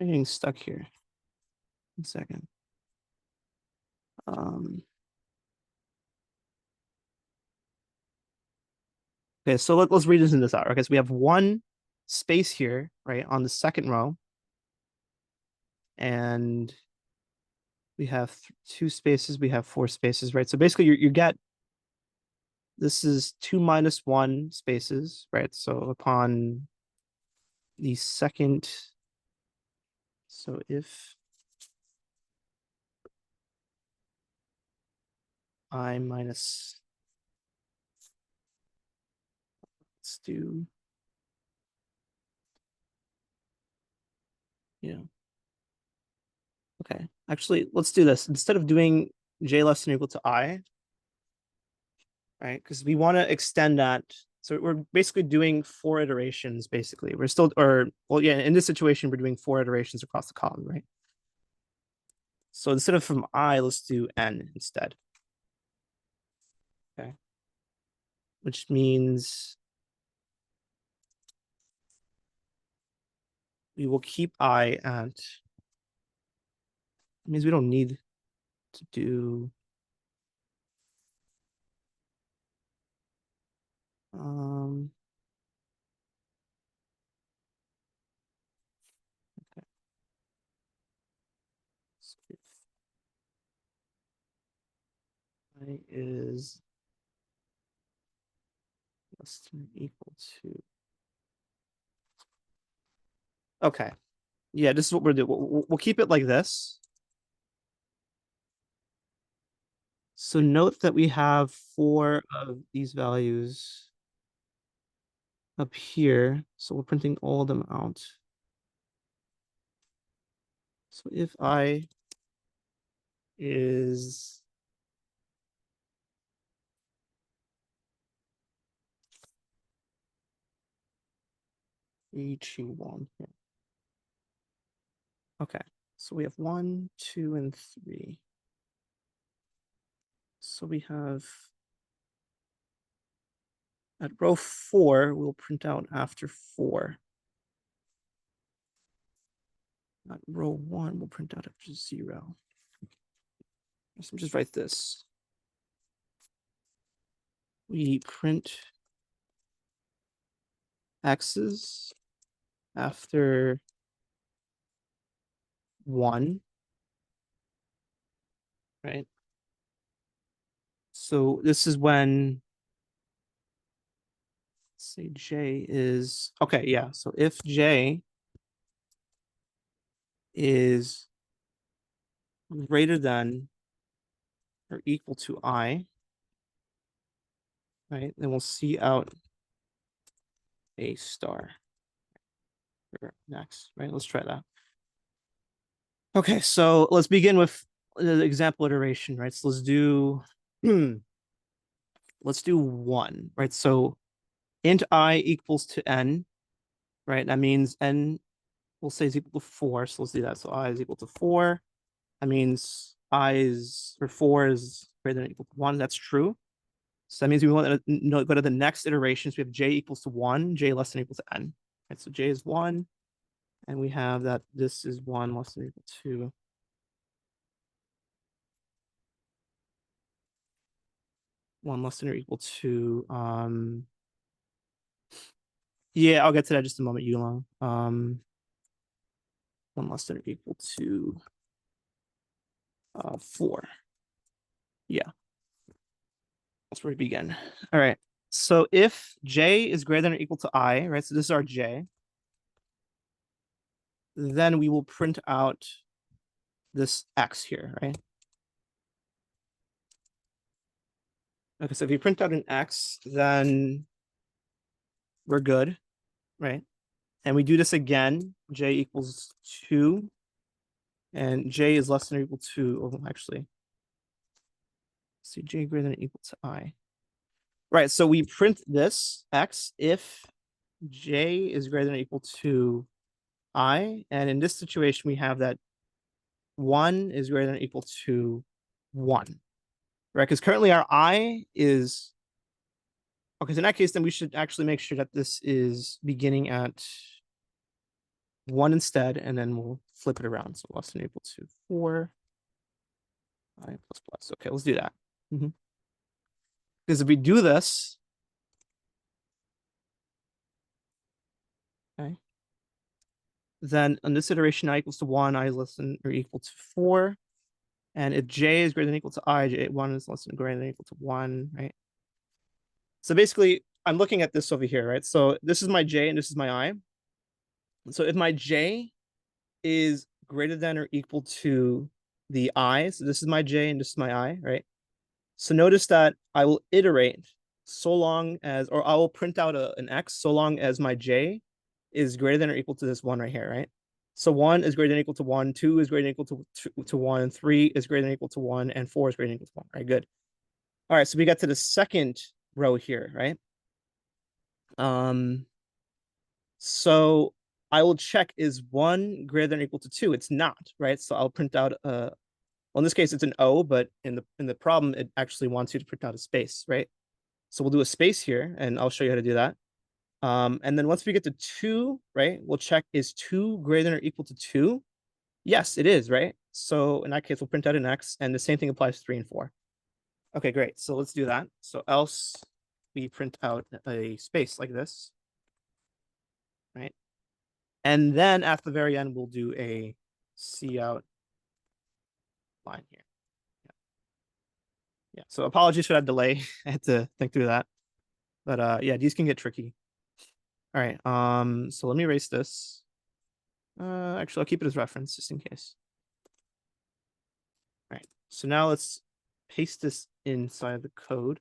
Speaker 1: I'm getting stuck here. 1 second. Okay, so let's read this out. Okay, so we have 1 space here, right, on the second row. and we have 2 spaces, we have 4 spaces, right? So basically you get, this is 2 minus 1 spaces, right? So upon the second, so if I minus, let's do, yeah. Okay, actually, let's do this. Instead of doing j less than or equal to I, right? Because we want to extend that. So we're basically doing 4 iterations, basically. We're still, or, well, yeah, in this situation, we're doing 4 iterations across the column, right? So instead of from I, let's do n instead. Okay. Which means we will keep I at, it means we don't need to do, okay. So if I is less than or equal to, okay. Yeah, this is what we're doing. We'll keep it like this. So note that we have 4 of these values up here. So we're printing all of them out. So if I is Xinying here. Okay, so we have 1, 2, and 3. So we have at row 4, we'll print out after 4. At row 1, we'll print out after 0. So just write this. We print x's after 1, right? So this is when, let's say j is, okay, yeah. So if j is greater than or equal to I, right, then we'll see out a star next, right? Let's try that. Okay, so let's begin with the example iteration, right? So let's do, let's do 1, right? So int I equals to n, right? That means n, we'll say is equal to 4. So let's do that. So I is equal to 4. That means I is, or 4 is greater than or equal to 1. That's true. So that means we want to go to the next iteration. So we have j equals to 1, j less than or equal to n. Right, so j is 1. And we have that this is 1 less than or equal to 1 less than or equal to, yeah, I'll get to that in just a moment, Yulong. 1 less than or equal to 4. Yeah, that's where we begin. All right. So if j is greater than or equal to I, right? So this is our j. Then we will print out this x here, right? Okay, so if you print out an x, then we're good, right? And we do this again, j equals 2, and j is less than or equal to, oh, actually, see, j greater than or equal to I. Right, so we print this x if j is greater than or equal to I, and in this situation, we have that 1 is greater than or equal to 1, right? Because currently our I is, okay, so in that case, then we should actually make sure that this is beginning at 1 instead, and then we'll flip it around. So less than or equal to 4 I plus plus. Okay, let's do that. Because if we do this, okay, then on this iteration, I equals to 1, I is less than or equal to 4. And if j is greater than or equal to I, j1 is less than or greater than or equal to 1, right? So basically, I'm looking at this over here, right? So this is my j and this is my I. So if my j is greater than or equal to the I, so this is my j and this is my I, right? So notice that I will iterate so long as, or I will print out an x so long as my j is greater than or equal to this 1 right here, right? So 1 is greater than or equal to 1, 2 is greater than or equal to 1, 3 is greater than or equal to 1, and 4 is greater than or equal to 1. All right, good. All right, so we got to the second row here, right? So I will check, is 1 greater than or equal to 2? It's not, right? So I'll print out well, in this case it's an O, but in the problem it actually wants you to print out a space, right? So we'll do a space here and I'll show you how to do that. And then once we get to 2, right, we'll check, is 2 greater than or equal to 2? Yes, it is, right? So in that case, we'll print out an X, and the same thing applies to 3 and 4. Okay, great. So let's do that. So else we print out a space like this, right? And then at the very end, we'll do a cout line here. Yeah. So apologies for that delay. I had to think through that. But yeah, these can get tricky. All right. So let me erase this. Actually, I'll keep it as reference just in case. All right. So now let's paste this inside the code.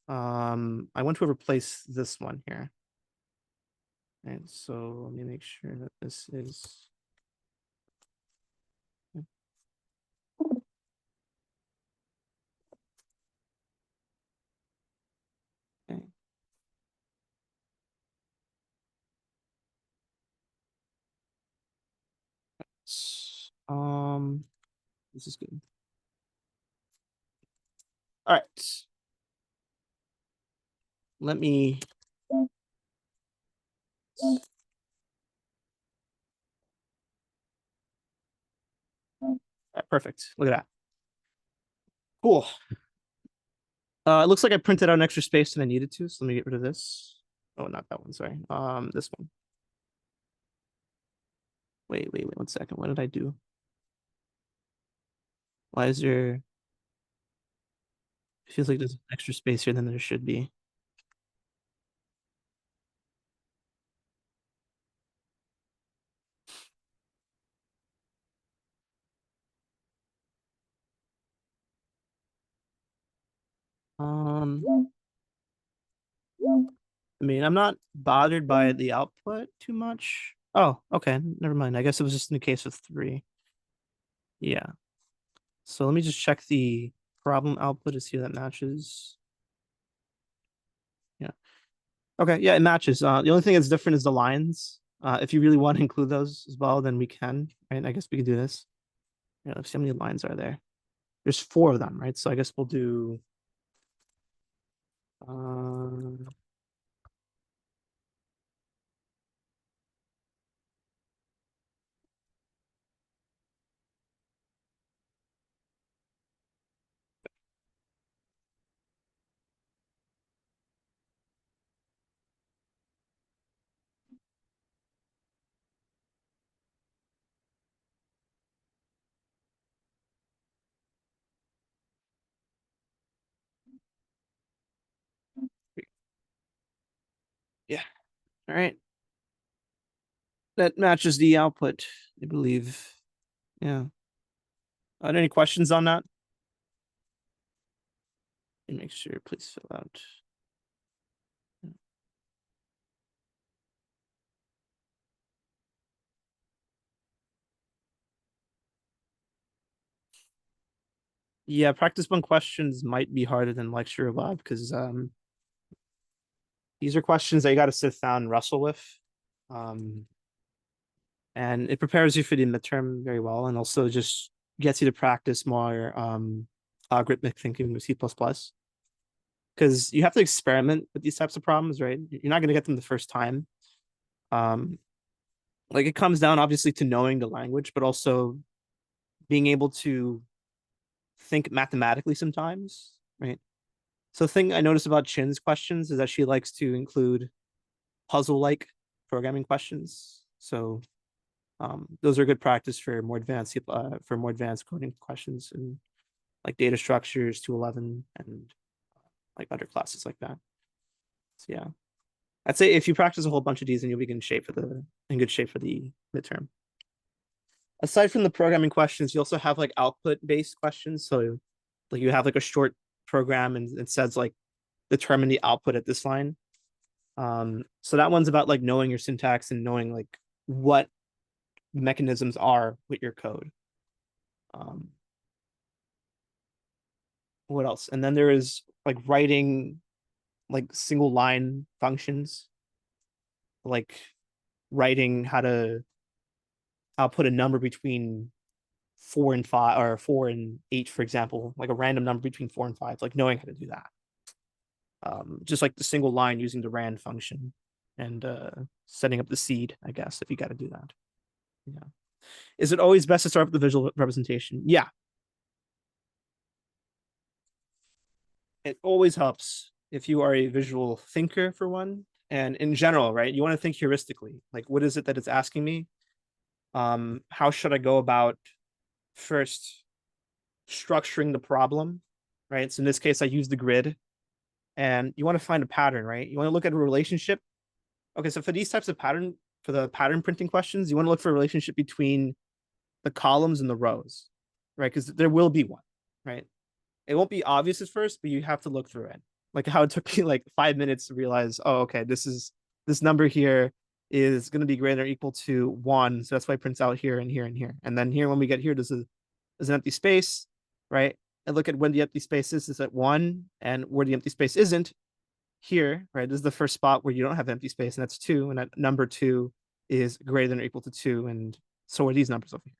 Speaker 1: I want to replace this one here. And so let me make sure that this is. Okay. This is good. All right. Let me. All right, perfect. Look at that. Cool. It looks like I printed out an extra space than I needed to, so let me get rid of this. Oh, not that one, sorry. This one. Wait, 1 second. What did I do? Why is there? It feels like there's extra space here than there should be. I mean, I'm not bothered by the output too much. Oh, okay. Never mind. I guess it was just in the case of 3. Yeah. So let me just check the problem output to see if that matches. Yeah. Okay. Yeah, it matches. The only thing that's different is the lines. If you really want to include those as well, then we can. Right. I guess we can do this. Yeah. Let's see how many lines are there. There's 4 of them, right? So I guess we'll do. Yeah. All right. That matches the output, I believe. Yeah. Are there any questions on that? And make sure, please fill out. Yeah, practice 1 questions might be harder than lecture a lot because these are questions that you got to sit down and wrestle with. And it prepares you for the midterm very well, and also just gets you to practice more algorithmic thinking with C++. Because you have to experiment with these types of problems, right? You're not going to get them the first time. Like it comes down obviously to knowing the language, but also being able to think mathematically sometimes, right? So the thing I noticed about Chyn's questions is that she likes to include puzzle-like programming questions. So those are good practice for more advanced coding questions and like data structures 211 and like other classes like that. So yeah, I'd say if you practice a whole bunch of these, then you'll be in good shape for the midterm. Aside from the programming questions, you also have like output based questions. So like you have like a short program and it says like determine the output at this line. So that one's about like knowing your syntax and knowing like what mechanisms are with your code. What else? And then there is like writing like single line functions, like writing how to output a number between 4 and 5 or 4 and 8, for example, like a random number between 4 and 5, like knowing how to do that. Just like the single line using the rand function and setting up the seed, I guess, if you got to do that. Yeah. Is it always best to start with the visual representation? Yeah. It always helps if you are a visual thinker, for one, and in general, right? You want to think heuristically. Like, what is it that it's asking me? How should I go about first structuring the problem, right? So in this case, I use the grid, and you want to find a pattern, right? You want to look at a relationship. Okay, so for these types of for the pattern printing questions, you want to look for a relationship between the columns and the rows, right? Because there will be one, right? It won't be obvious at first, but you have to look through it. Like how it took me like 5 minutes to realize, oh, okay, this number here is going to be greater or equal to 1. So that's why it prints out here and here and here. And then here, when we get here, there's an empty space, right? And look at when the empty space is at 1, and where the empty space isn't here, right? This is the first spot where you don't have empty space, and that's 2. And that number 2 is greater than or equal to 2. And so are these numbers over here.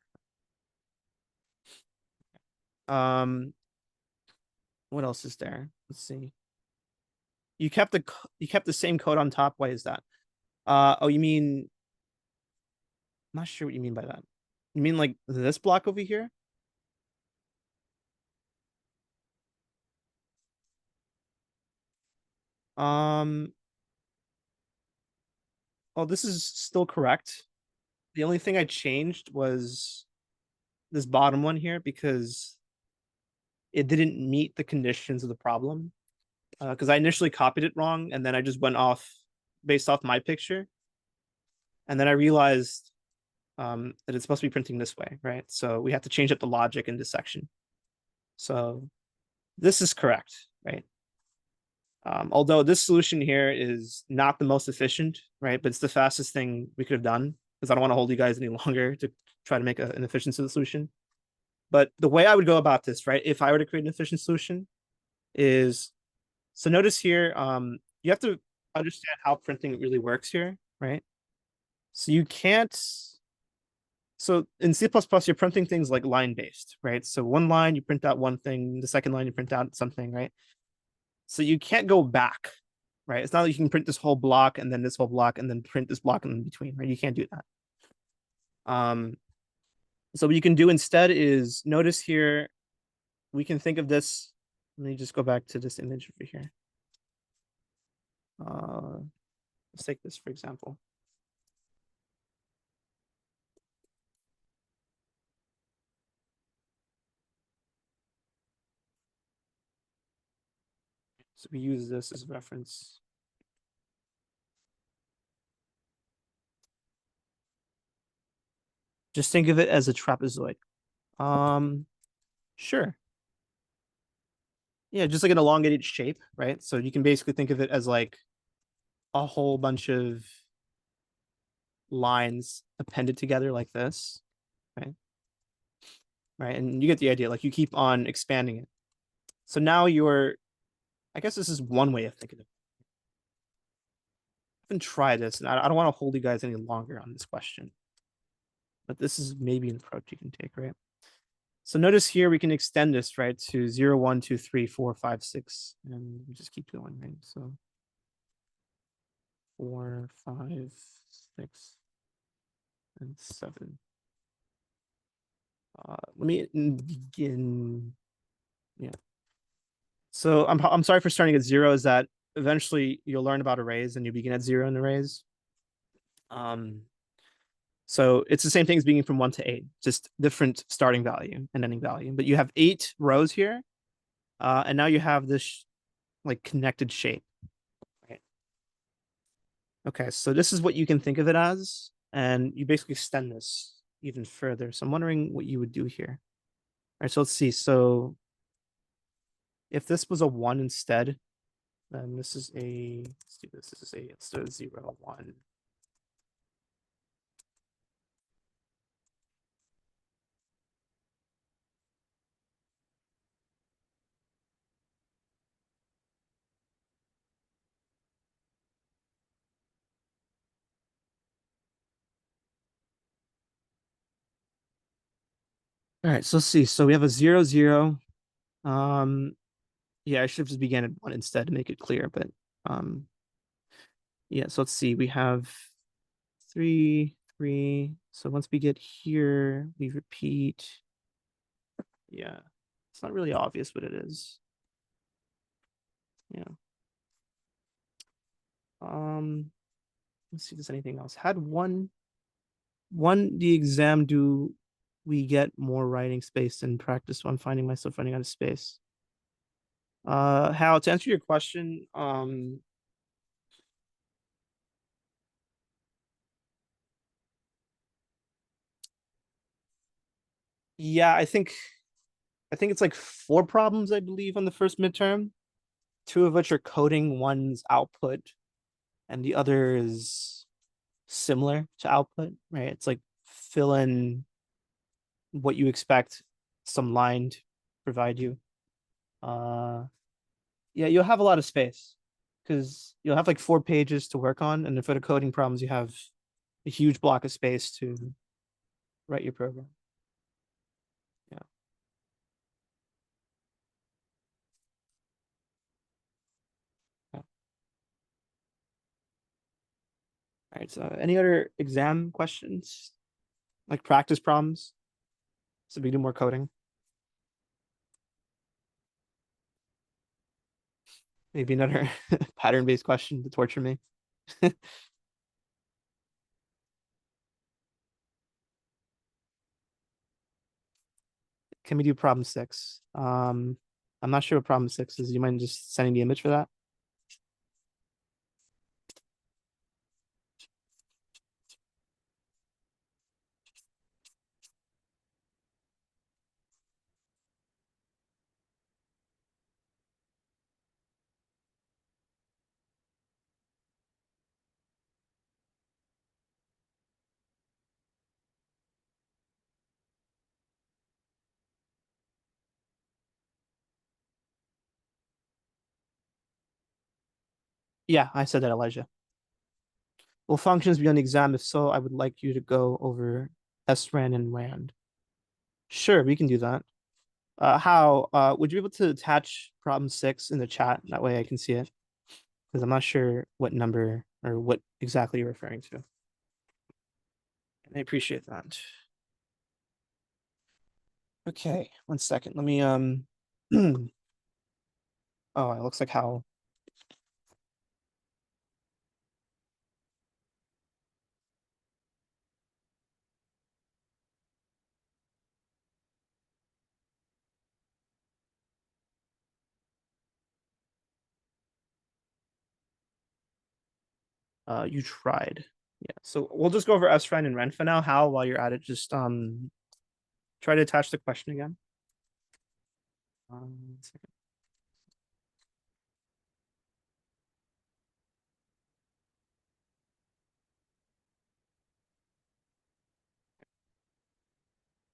Speaker 1: What else is there? Let's see. You kept the same code on top. Why is that? Oh, you mean? I'm not sure what you mean by that. You mean like this block over here? Oh, this is still correct. The only thing I changed was this bottom one here because it didn't meet the conditions of the problem. Because I initially copied it wrong, and then I just went off based off my picture, and then I realized that it's supposed to be printing this way, right? So we have to change up the logic in this section. So this is correct, right? Although this solution here is not the most efficient, right? But it's the fastest thing we could have done because I don't want to hold you guys any longer to try to make an efficient solution. But the way I would go about this, right, if I were to create an efficient solution is, so notice here, you have to understand how printing really works here, right? So you can't, so in C++, you're printing things like line-based, right? So one line, you print out one thing, the second line, you print out something, right? So you can't go back, right? It's not like you can print this whole block and then this whole block and then print this block in between, right? You can't do that. So what you can do instead is notice here, we can think of this. Let me just go back to this image over here. Let's take this, for example. So we use this as reference. Just think of it as a trapezoid. Sure. Yeah, just like an elongated shape, right? So you can basically think of it as like a whole bunch of lines appended together like this, right? Right, and you get the idea. Like you keep on expanding it. So now I guess this is one way of thinking of it. I haven't tried this, and I don't want to hold you guys any longer on this question. But this is maybe an approach you can take, right? So notice here we can extend this, right, to 0, 1, 2, 3, 4, 5, 6, and we just keep going, right? So 4, 5, 6, and 7. Let me begin. Yeah. So I'm sorry for starting at 0. Is that eventually you'll learn about arrays and you begin at 0 in arrays. So it's the same thing as being from 1 to 8, just different starting value and ending value. But you have 8 rows here, and now you have this like connected shape. Right. Okay, so this is what you can think of it as, and you basically extend this even further. So I'm wondering what you would do here. All right, so let's see. So if this was a 1 instead, then this is a, let's do this. This is a, let's do a 0, 1. All right, so let's see. So we have a 0, 0. Um, yeah, I should have just began at 1 instead to make it clear, but um, yeah, so let's see. We have 3, 3. So once we get here, we repeat. Yeah, it's not really obvious what it is. Yeah. Let's see if there's anything else. Had one the exam, do we get more writing space than practice one? Finding myself running out of space. Hal, to answer your question, yeah, I think it's like 4 problems, I believe, on the first midterm. 2 of which are coding, one's output, and the other is similar to output, right? It's like fill in what you expect some line to provide you. Uh, yeah, you'll have a lot of space because you'll have like 4 pages to work on, and for the coding problems, you have a huge block of space to write your program. Yeah. Yeah. All right. So, any other exam questions, like practice problems? So we do more coding. Maybe another pattern-based question to torture me. Can we do problem 6? I'm not sure what problem 6 is. You mind just sending the image for that? Yeah, I said that, Elijah. Will functions be on the exam? If so, I would like you to go over SRAN and RAND. Sure, we can do that. How would you be able to attach problem 6 in the chat? That way I can see it. Because I'm not sure what number or what exactly you're referring to. I appreciate that. Okay, 1 second. Let me oh, it looks like how you tried. Yeah, so we'll just go over SRAN and REN for now. How, while you're at it, just try to attach the question again. 1 second.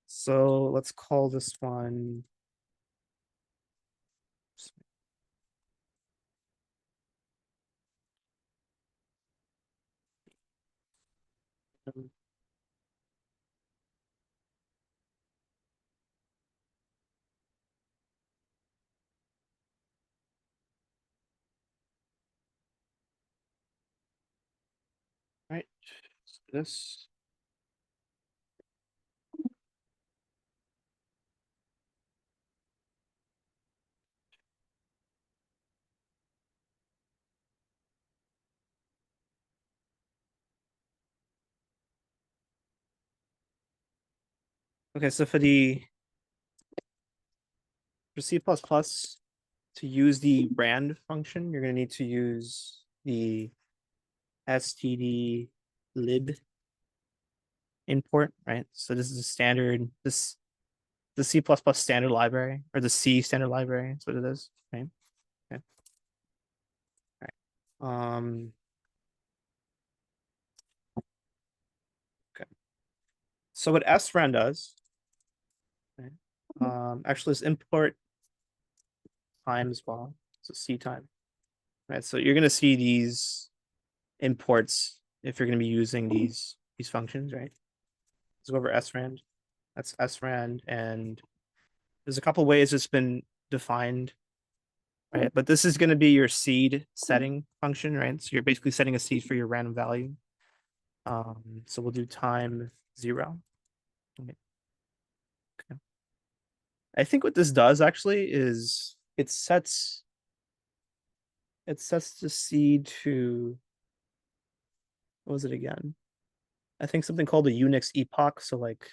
Speaker 1: So let's call this one. Right. This. Okay, so for C++, to use the rand function, you're going to need to use the std lib import, right? So this is a standard, the C++ standard library, or the C standard library. That's what it is, right? Okay. All right. Okay. So what srand does, right? Actually, let's import time as well. So C time, right? So you're going to see these imports if you're going to be using these functions, right? Let's go over srand. That's srand, and there's a couple ways it's been defined, right? But this is going to be your seed setting function, right? So you're basically setting a seed for your random value. So we'll do time 0. Okay. Okay. I think what this does actually is it sets the seed to, what was it again? I think something called a Unix epoch. So like,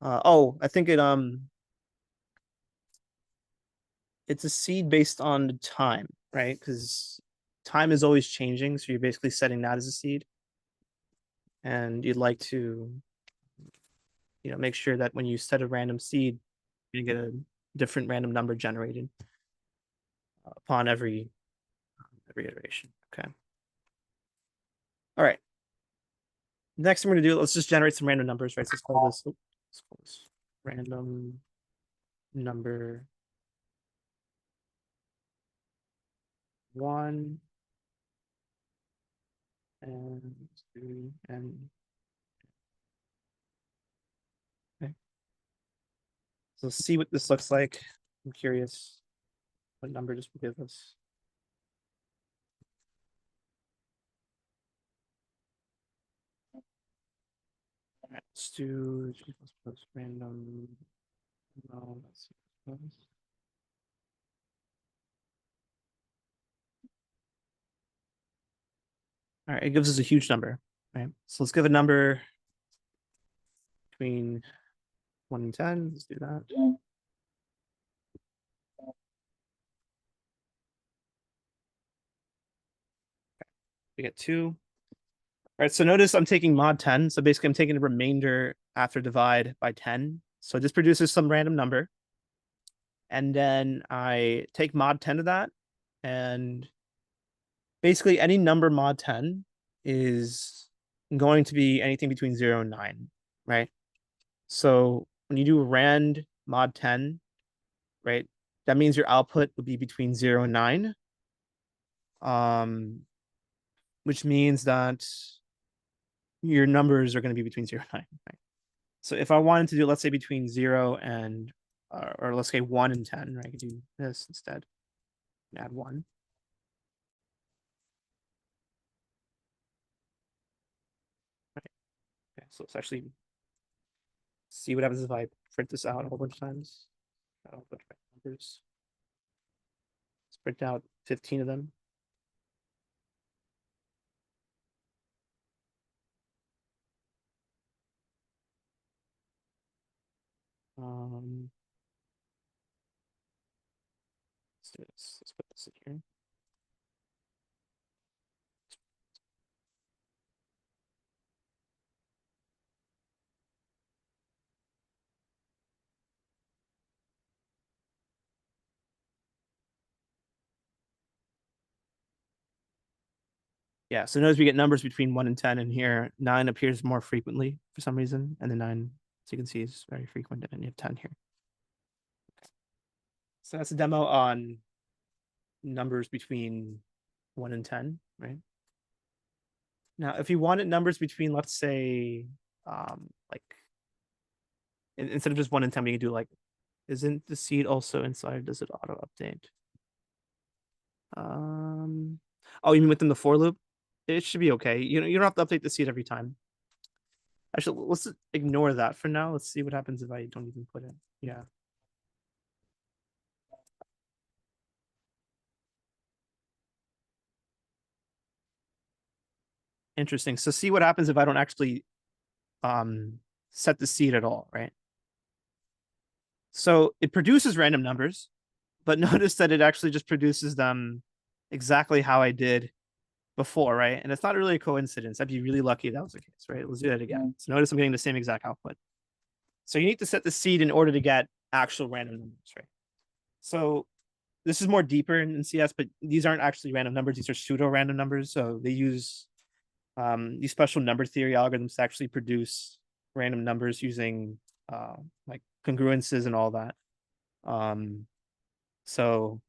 Speaker 1: I think it's a seed based on time, right? Because time is always changing, so you're basically setting that as a seed, and you'd like to, make sure that when you set a random seed, you get a different random number generated upon every iteration. Okay. All right. Next thing we're gonna do, let's just generate some random numbers, right? So let's call this random number 1 and 2 and okay. So let's see what this looks like. I'm curious what number this will give us. All right, let's do G++ random. No, that's C++. All right, it gives us a huge number, right? So let's give a number between 1 and 10. Let's do that. We get 2. All right, so notice I'm taking mod 10. So basically I'm taking the remainder after divide by 10. So this produces some random number. And then I take mod 10 of that. And basically any number mod 10 is going to be anything between 0 and 9, right? So when you do rand mod 10, right, that means your output would be between 0 and 9. Which means that your numbers are going to be between 0 and 9, right? So if I wanted to do, let's say, between 0 and, or let's say 1 and 10, right? I could do this instead. Add 1. Right. Okay, so let's actually see what happens if I print this out a whole bunch of times. A whole bunch of numbers. Let's print out 15 of them. Let's do this. Let's put this in here. Yeah, so notice we get numbers between 1 and 10 in here. 9 appears more frequently for some reason, and the 9, as you can see, is very frequent, and you have 10 here. So that's a demo on numbers between 1 and 10, right? Now, if you wanted numbers between, let's say, like, instead of just 1 and 10, we can do like, isn't the seed also inside? Does it auto update? Oh, you mean within the for loop? It should be okay. You don't have to update the seed every time. Actually, let's ignore that for now. Let's see what happens if I don't even put it. Yeah. Interesting. So see what happens if I don't actually set the seed at all, right? So it produces random numbers, but notice that it actually just produces them exactly how I did before, right? And it's not really a coincidence. I'd be really lucky if that was the case, right? Let's do that again. So notice I'm getting the same exact output. So you need to set the seed in order to get actual random numbers, right? So this is more deeper in CS, but these aren't actually random numbers. These are pseudo random numbers. So they use these special number theory algorithms to actually produce random numbers using like congruences and all that. So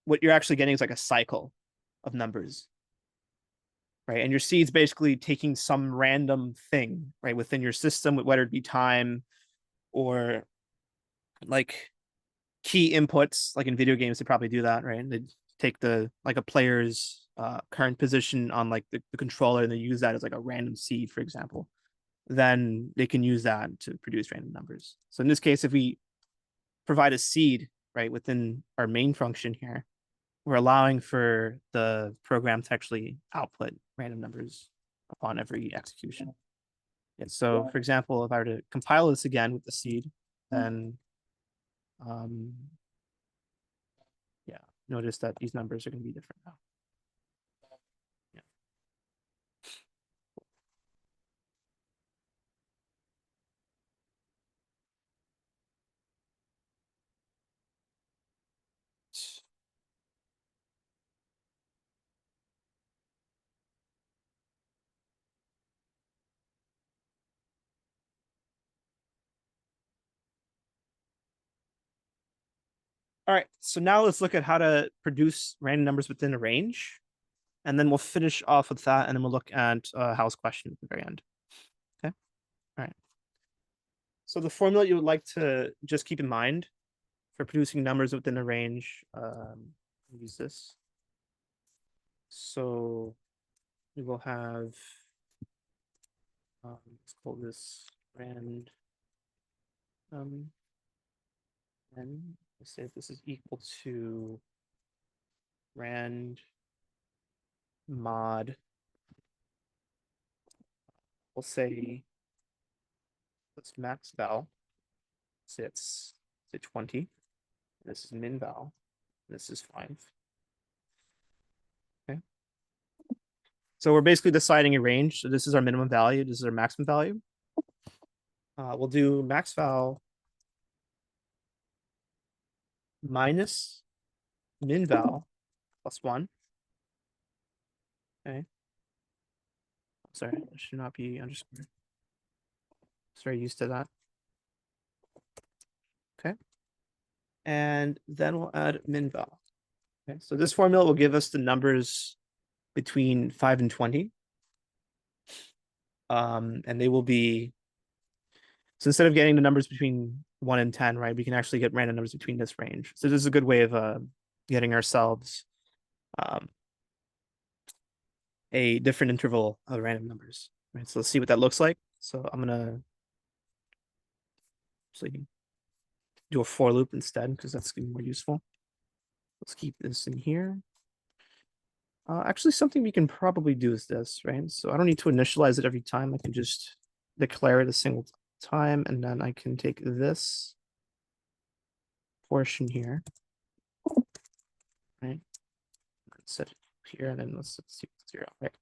Speaker 1: what you're actually getting is like a cycle of numbers, right? And your seed's basically taking some random thing, right, within your system, whether it be time or like key inputs, like in video games, they probably do that, right? They take the like a player's current position on like the controller and they use that as like a random seed, for example. Then they can use that to produce random numbers. So in this case, if we provide a seed, right, within our main function here, we're allowing for the program to actually output random numbers upon every execution. Yeah, so for example, if I were to compile this again with the seed, then yeah, notice that these numbers are going to be different now. Yeah. All right, so now let's look at how to produce random numbers within a range. And then we'll finish off with that, and then we'll look at Hal's question at the very end. Okay. All right. So the formula you would like to just keep in mind for producing numbers within a range, use this. So we will have, let's call this rand, and let's say this is equal to rand mod, we'll say let's max val, say it's say 20, this is min val, this is 5. Okay, so we're basically deciding a range. So this is our minimum value, this is our maximum value. We'll do max val minus min val plus 1. Okay, sorry, it should not be underscore. It's very used to that. Okay, and then we'll add min val. Okay, so this formula will give us the numbers between 5 and 20. And they will be, so instead of getting the numbers between 1 and 10, right, we can actually get random numbers between this range. So this is a good way of getting ourselves a different interval of random numbers. Right, so let's see what that looks like. So I'm gonna actually do a for loop instead because that's gonna be more useful. Let's keep this in here. Actually, something we can probably do is this, right? So I don't need to initialize it every time. I can just declare it a single time, and then I can take this portion here, right? Set it here, and then let's see 0, right?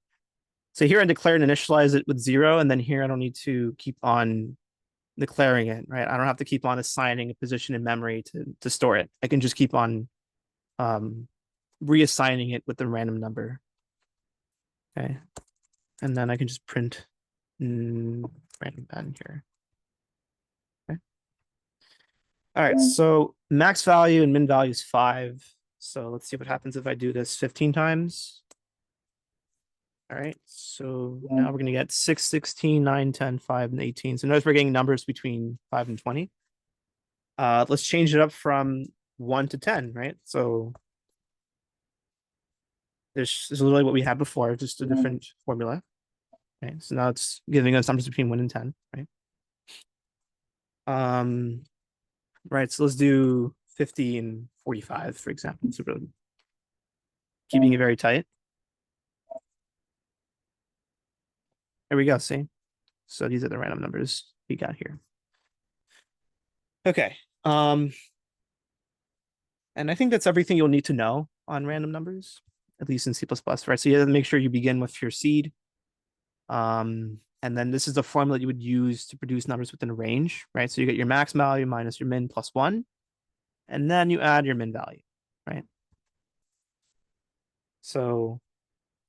Speaker 1: So here I declare and initialize it with 0, and then here I don't need to keep on declaring it, right? I don't have to keep on assigning a position in memory to store it. I can just keep on reassigning it with the random number. Okay, and then I can just print random n here. Okay. All right, so max value and min value is 5. So let's see what happens if I do this 15 times. All right, so now we're going to get 6, 16, 9, 10, 5, and 18. So notice we're getting numbers between 5 and 20. Let's change it up from 1 to 10, right? So this is literally what we had before, just a different formula. Okay, so now it's giving us numbers between 1 and 10, right? Right, so let's do 50 and 45, for example. So really keeping it very tight. There we go, see? So these are the random numbers we got here. Okay. And I think that's everything you'll need to know on random numbers, at least in C++, right? So you have to make sure you begin with your seed. And then this is the formula you would use to produce numbers within a range, right? So you get your max value minus your min plus 1, and then you add your min value, right? So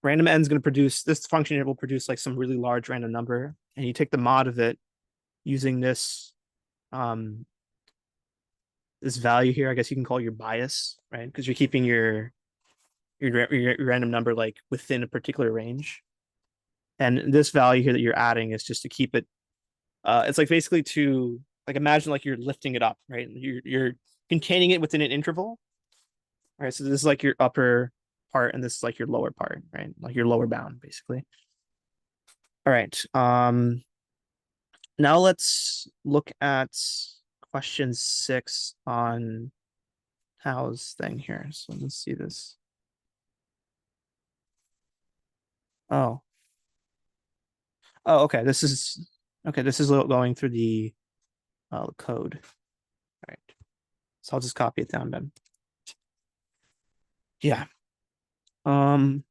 Speaker 1: random n is going to produce, this function here will produce like some really large random number, and you take the mod of it using this this value here. I guess you can call your bias, right? Because you're keeping your random number like within a particular range. And this value here that you're adding is just to keep it, it's like basically to like imagine like you're lifting it up, right? You're containing it within an interval. All right, so this is like your upper part and this is like your lower part, right? Like your lower bound, basically. All right. Now let's look at question 6 on Howe's thing here. So let's see this. Oh. Oh, okay. This is going through the code. All right. So I'll just copy it down then. Yeah. And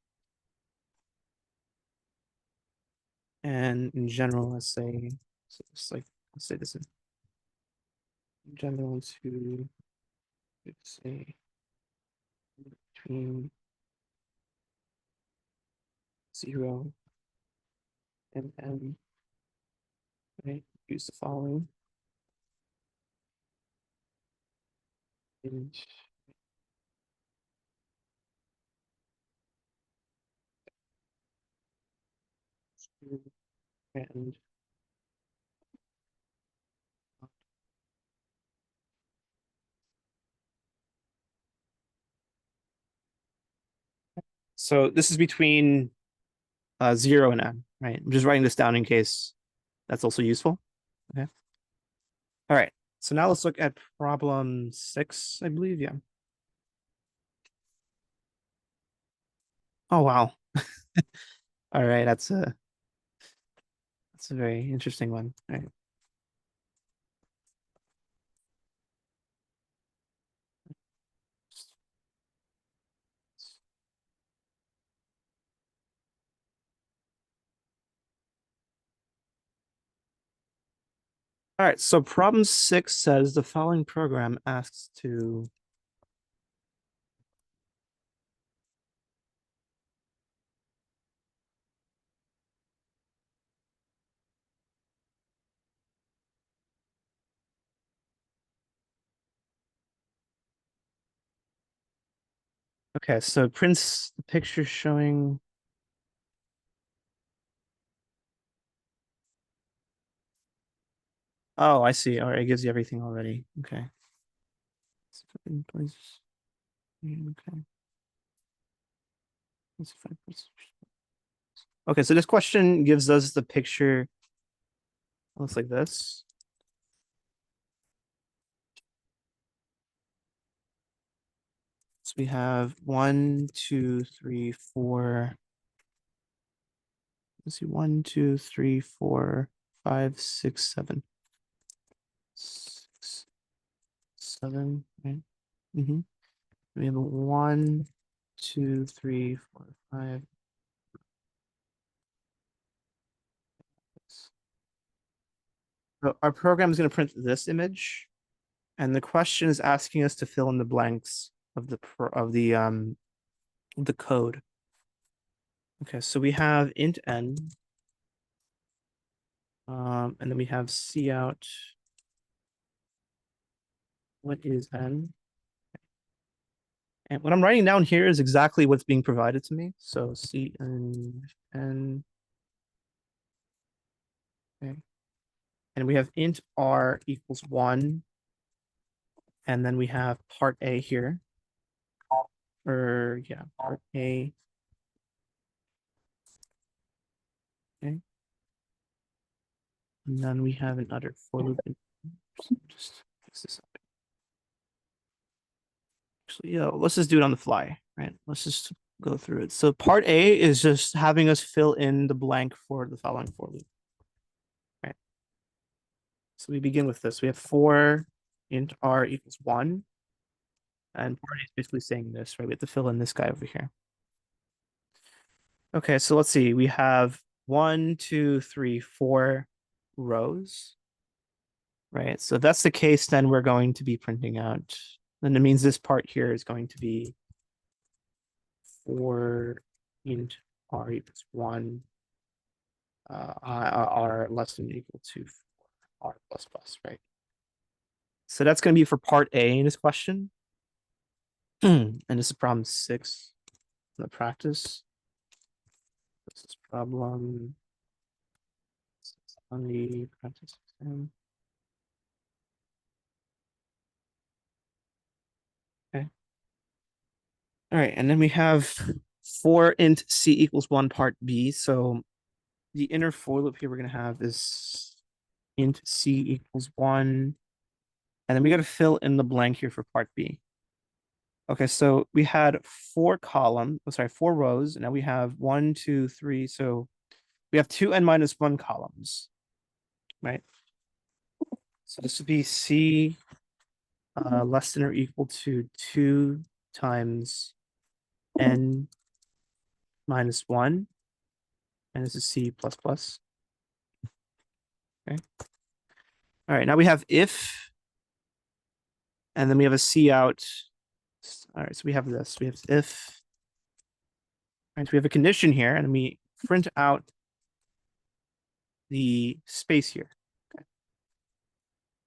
Speaker 1: in general, let's say, so it's like, let's say this in general to, let's say, between 0 and n, right? Use the following. And and so this is between 0 and n, right? I'm just writing this down in case that's also useful. Okay. All right. So now let's look at problem 6, I believe. Yeah. Oh, wow. All right. That's a very interesting one. All right. All right, so problem 6 says the following program asks to okay, so prints the picture showing oh, I see. All right, it gives you everything already. Okay. Okay. Okay, so this question gives us the picture. Looks like this. So we have 1, 2, 3, 4. Let's see, 1, 2, 3, 4, 5, 6, 7. 6, 7, right? We have a 1, 2, 3, 4, 5. So our program is going to print this image, and the question is asking us to fill in the blanks of the code. Okay, so we have int n, and then we have cout. What is n? And what I'm writing down here is exactly what's being provided to me. So cn n. Okay. And we have int r equals 1. And then we have part A here. Or yeah, part A. Okay. And then we have another for loop. Just fix this up. Actually, yeah, let's just do it on the fly, right? Let's just go through it. So part A is just having us fill in the blank for the following for loop. Right. So we begin with this. We have 4 int r equals 1. And part A is basically saying this, right? We have to fill in this guy over here. Okay, so let's see. We have 1, 2, 3, 4 rows, right? So if that's the case, then we're going to be printing out. Then it means this part here is going to be 4 int r equals 1, r less than or equal to 4 r plus plus, right? So that's going to be for part A in this question. And this is problem 6 in the practice. This is problem 6 on the practice exam. Okay. All right, and then we have 4 int c equals 1 part B. So the inner for loop here we're going to have is int c equals 1. And then we got to fill in the blank here for part B. Okay, so we had 4 rows. And now we have 1, 2, 3. So we have 2 n minus 1 columns, right? So this would be c less than or equal to 2 times n minus 1. And this is c plus plus. Okay. All right, now we have if, and then we have a c out. All right, so we have this. We have if. All right, so we have a condition here, and then we print out the space here. Okay.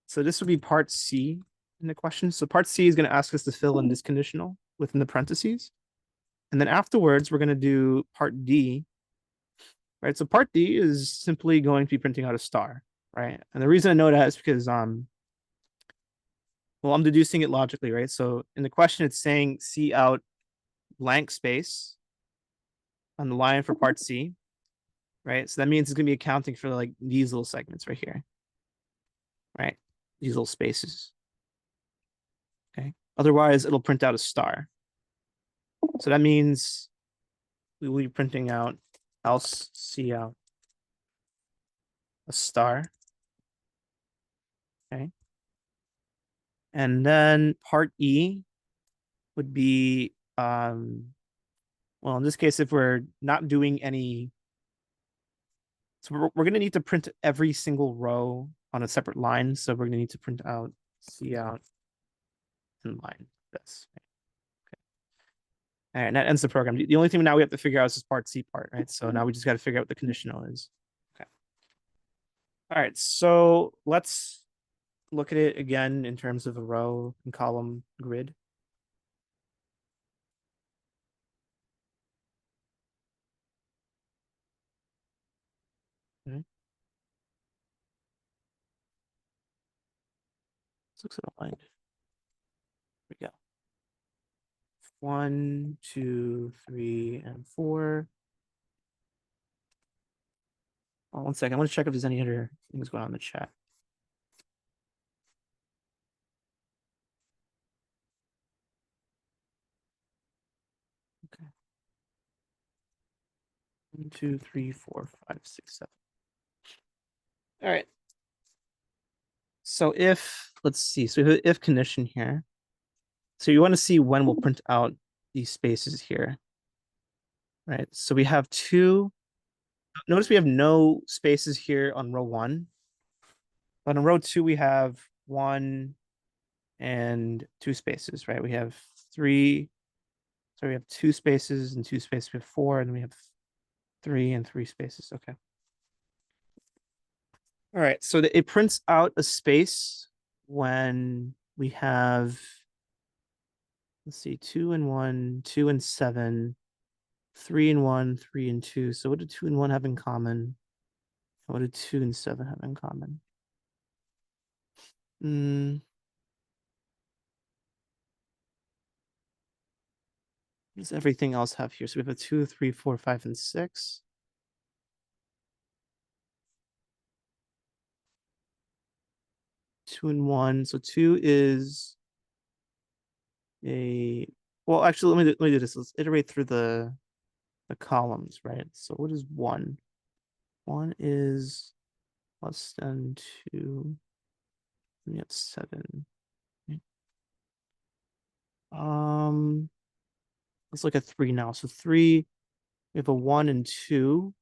Speaker 1: So this would be part C in the question. So part C is going to ask us to fill in this conditional within the parentheses. And then afterwards, we're going to do part D. Right, so part D is simply going to be printing out a star, right? And the reason I know that is because well, I'm deducing it logically, right? So in the question, it's saying C out blank space on the line for part C, right? So that means it's gonna be accounting for like these little segments right here, right? These little spaces. Okay. Otherwise, it'll print out a star. So that means we will be printing out else C out a star. Okay. And then part E would be well, in this case, if we're not doing any, so we're going to need to print every single row on a separate line. So we're going to need to print out C out in line this. Okay. All right, and that ends the program. The only thing now we have to figure out is this part C part, right? So now we just got to figure out what the conditional is. Okay. All right, so let's look at it again in terms of a row and column grid. Okay. This looks aligned. Here we go. 1, 2, 3, and 4. Oh, 1 second. I want to check if there's any other things going on in the chat. Okay. 1, 2, 3, 4, 5, 6, 7. All right. So if, let's see, so we have an if condition here. So you want to see when we'll print out these spaces here, right? So we have 2. Notice we have no spaces here on row 1. But on row 2, we have 1 and 2 spaces, right? We have 3. So we have 2 spaces and 2 spaces. We have 4, and then we have 3 and 3 spaces. Okay. All right. So it prints out a space when we have, let's see, 2 and 1, 2 and 7, 3 and 1, 3 and 2. So what do 2 and 1 have in common? What do 2 and 7 have in common? What does everything else have here? So we have a 2, 3, 4, 5, and 6. Two and 1. So 2 is a, well, actually, let me do this. Let's iterate through the columns, right? So what is 1? 1 is less than 2. We have 7. Let's look at 3 now. So 3, we have a 1 and 2,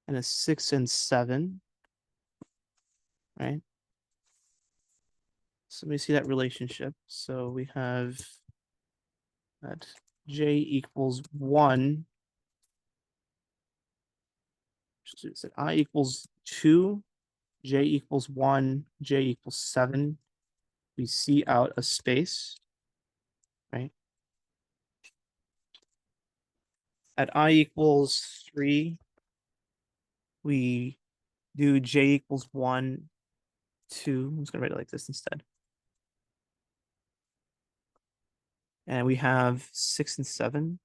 Speaker 1: and a 6 and 7, right? So let me see that relationship. So we have that j equals 1. So I equals 2, j equals 1, j equals 7. We see out a space, right? At I equals 3, we do j equals 1, 2. I'm just gonna write it like this instead. And we have 6 and 7.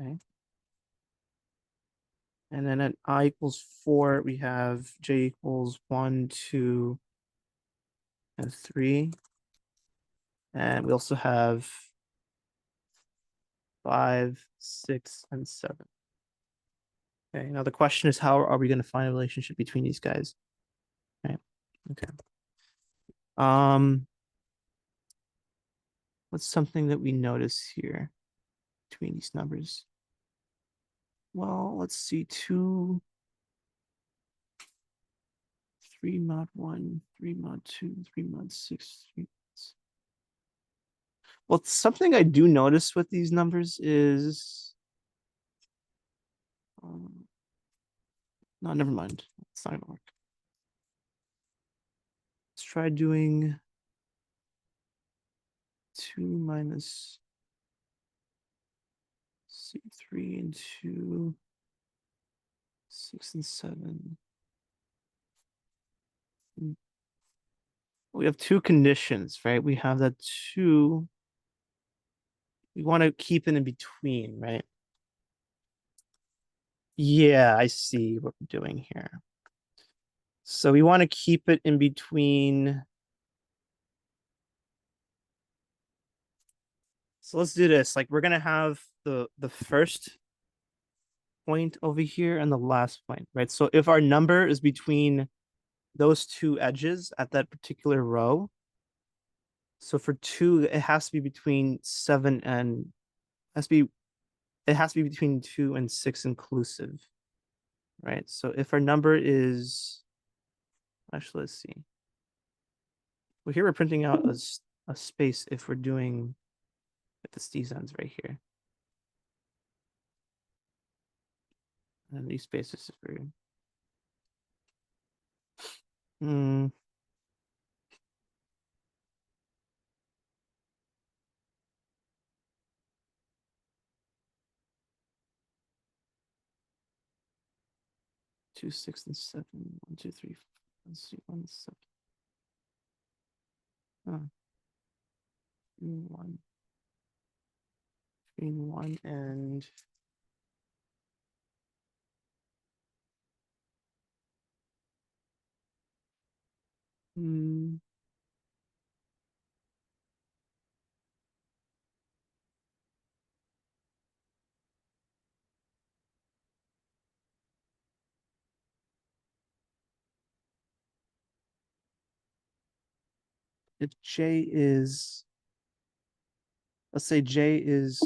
Speaker 1: Okay. And then at I equals 4, we have j equals 1, 2, and 3. And we also have 5, 6, and 7. Okay, now the question is, how are we going to find a relationship between these guys? Right. Okay. What's something that we notice here between these numbers? Well, let's see, 2, 3 mod 1, 3 mod 2, 3 mod 6, 3 mods. Well, something I do notice with these numbers is no, never mind. It's not gonna work. Let's try doing 2 minus C3 and 2, 6 and 7. We have 2 conditions, right? We have that 2. We want to keep it in between, right? Yeah, I see what we're doing here. So we want to keep it in between. So let's do this. Like, we're gonna have the first point over here and the last point, right? So if our number is between those 2 edges at that particular row, so for 2, it has to be between 7 and it has to be between 2 and 6 inclusive, right? So if our number is, actually, let's see. Well, here we're printing out a space if we're doing with these ends right here. And these spaces are very 2, 6, and 7. 1, 2, 3, 4. Let's see, 1, 7. Oh. 1. Between 1 and if j is, let's say j is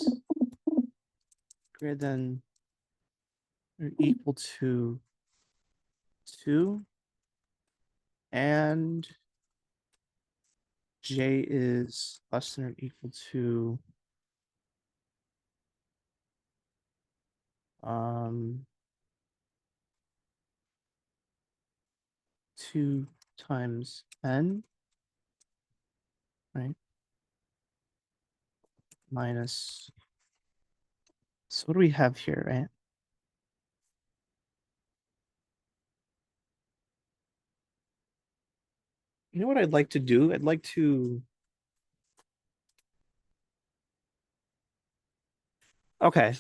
Speaker 1: greater than or equal to 2, and j is less than or equal to 2 times n, right? Minus, so what do we have here, right? You know what I'd like to do? I'd like to, okay.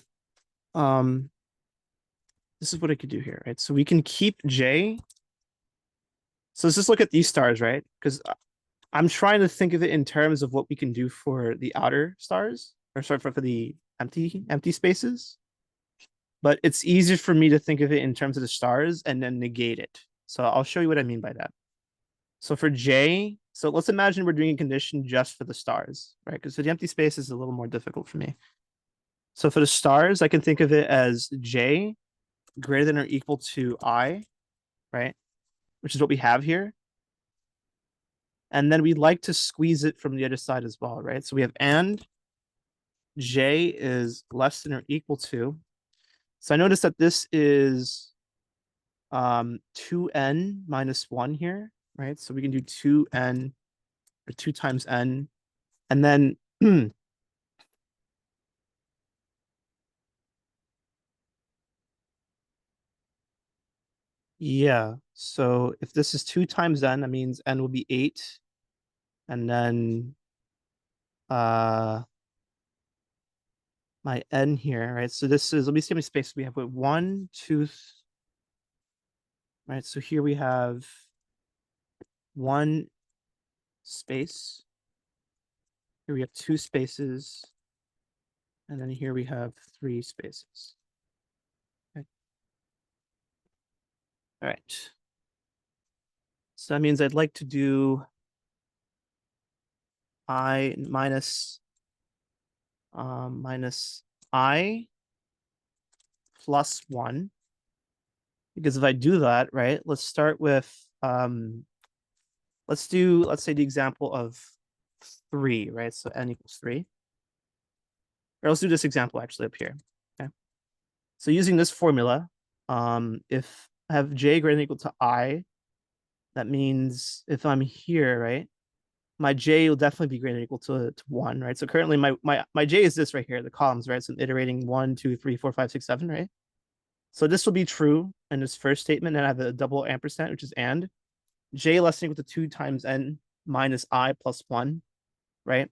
Speaker 1: This is what I could do here, right? So we can keep j. So let's just look at these stars, right? Because I'm trying to think of it in terms of what we can do for the outer stars, or sorry, for the empty spaces. But it's easier for me to think of it in terms of the stars and then negate it. So I'll show you what I mean by that. So for J, so let's imagine we're doing a condition just for the stars, right? Because for the empty space is a little more difficult for me. So for the stars, I can think of it as J greater than or equal to I, right? Which is what we have here. And then we'd like to squeeze it from the other side as well, right? So we have and J is less than or equal to. So I notice that this is 2n minus 1 here, right? So we can do 2n or 2 times n. And then yeah, so if this is 2 times n, that means n will be 8. And then my n here, right? So this is, let me see how many spaces we have. With 1, 2, right? So here we have 1 space. Here we have 2 spaces. And then here we have 3 spaces. Okay. All right. So that means I'd like to do I minus I plus 1. Because if I do that, right, let's start with let's say the example of 3, right? So n equals 3. Or let's do this example actually up here. Okay. So using this formula, if I have j greater than or equal to I, that means if I'm here, right, my j will definitely be greater than or equal to 1, right? So currently my j is this right here, the columns, right? So I'm iterating 1, 2, 3, 4, 5, 6, 7, right? So this will be true in this first statement, and I have a double ampersand, which is and j less than or equal to 2 times n minus I plus 1, right?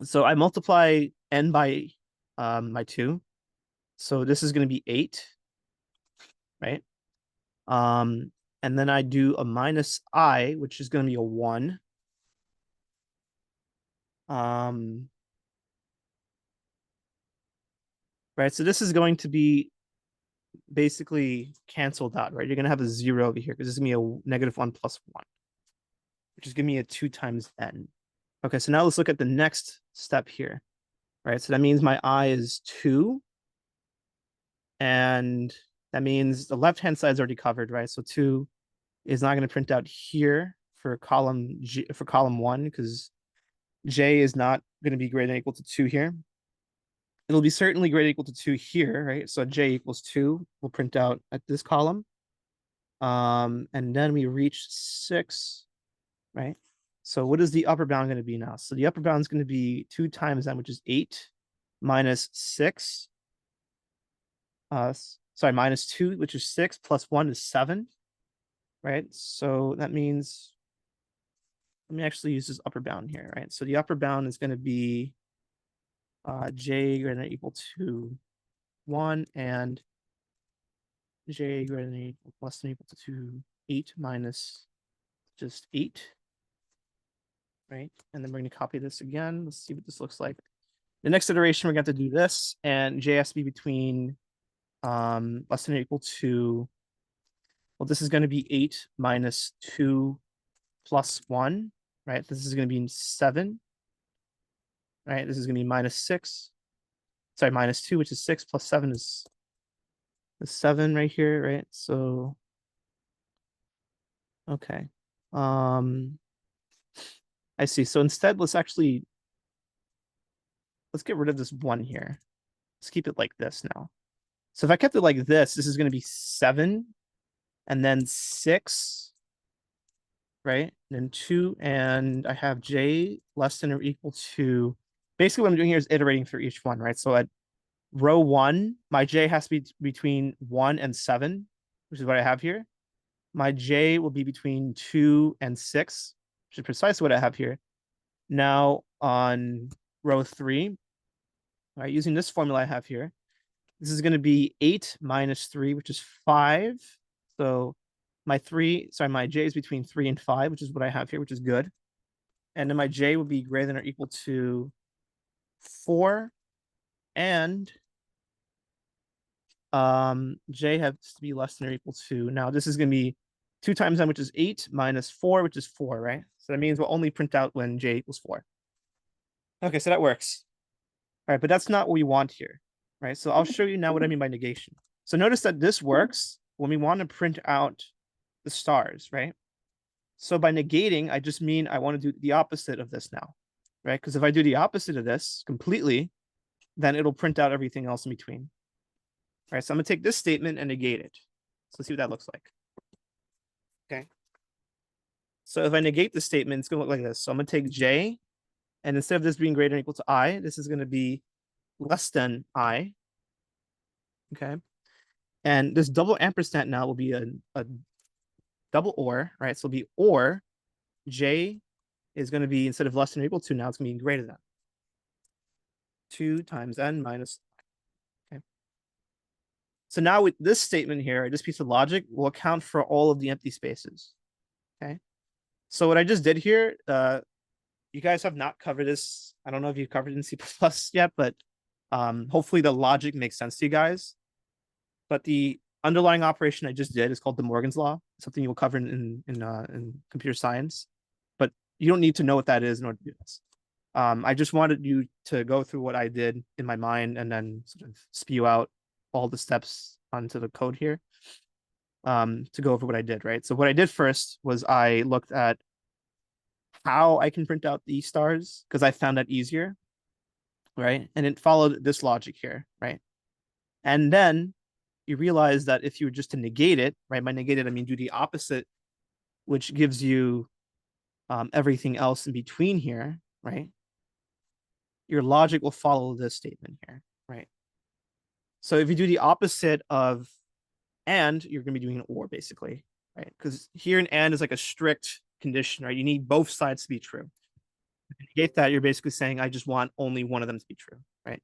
Speaker 1: So I multiply n by my 2. So this is going to be 8, right? And then I do a minus I, which is going to be a 1. Right, so this is going to be basically canceled out, right? You're going to have a 0 over here because this is going to be a negative 1 plus 1, which is going to be a 2 times n. Okay, so now let's look at the next step here, right? So that means my I is 2. And that means the left-hand side is already covered, right? So 2 is not going to print out here for column G, for column 1, because J is not going to be greater than or equal to 2 here. It'll be certainly greater than or equal to 2 here, right? So J equals 2 will print out at this column. And then we reach 6, right? So what is the upper bound going to be now? So the upper bound is going to be 2 times n, which is 8, minus 6. Sorry, minus 2, which is 6, plus 1 is 7, right? So that means, let me actually use this upper bound here, right? So the upper bound is going to be j greater than or equal to 1 and j greater than or equal, less than or equal to 8 minus just 8, right? And then we're going to copy this again. Let's see what this looks like. The next iteration, we're going to have to do this, and j has to be between less than or equal to, well, this is going to be 8 minus 2 plus 1, right? This is going to be 7, right? This is going to be minus 6. Sorry, minus 2, which is 6, plus 7 is 7 right here, right? So, okay. I see. So instead, let's get rid of this 1 here. Let's keep it like this now. So if I kept it like this is going to be 7 and then 6, right? And then 2, and I have j less than or equal to, basically what I'm doing here is iterating through each one, right? So at row 1, my j has to be between 1 and 7, which is what I have here. My j will be between 2 and 6, which is precisely what I have here. Now on row 3, right, using this formula I have here, this is going to be 8 minus 3, which is 5. So my j is between 3 and 5, which is what I have here, which is good. And then my j will be greater than or equal to 4, and j has to be less than or equal to, now this is going to be 2 times n, which is 8, minus 4, which is 4, right? So that means we'll only print out when j equals 4. Okay, so that works. All right, but that's not what we want here, right? So I'll show you now what I mean by negation. So notice that this works when we want to print out the stars, right? So by negating, I just mean I want to do the opposite of this now, right? Because if I do the opposite of this completely, then it'll print out everything else in between. All right, so I'm going to take this statement and negate it. So let's see what that looks like. Okay. So if I negate the statement, it's going to look like this. So I'm going to take j, and instead of this being greater than or equal to I, this is going to be less than I. Okay. And this double ampersand now will be a double or, right? So it'll be or j is going to be, instead of less than or equal to, now it's going to be greater than 2 times n minus. Okay. So now with this statement here, this piece of logic will account for all of the empty spaces. Okay. So what I just did here, you guys have not covered this. I don't know if you've covered it in C++ yet, but hopefully the logic makes sense to you guys. But the underlying operation I just did is called De Morgan's law, something you'll cover in computer science. But you don't need to know what that is in order to do this. I just wanted you to go through what I did in my mind and then sort of spew out all the steps onto the code here to go over what I did, right? So what I did first was I looked at how I can print out the stars because I found that easier, right? And it followed this logic here, right? And then you realize that if you were just to negate it, right? By negate it, I mean do the opposite, which gives you everything else in between here, right? Your logic will follow this statement here, right? So if you do the opposite of and, you're going to be doing an or basically, right? Because here an and is like a strict condition, right? You need both sides to be true. If you negate that, you're basically saying I just want only one of them to be true, right?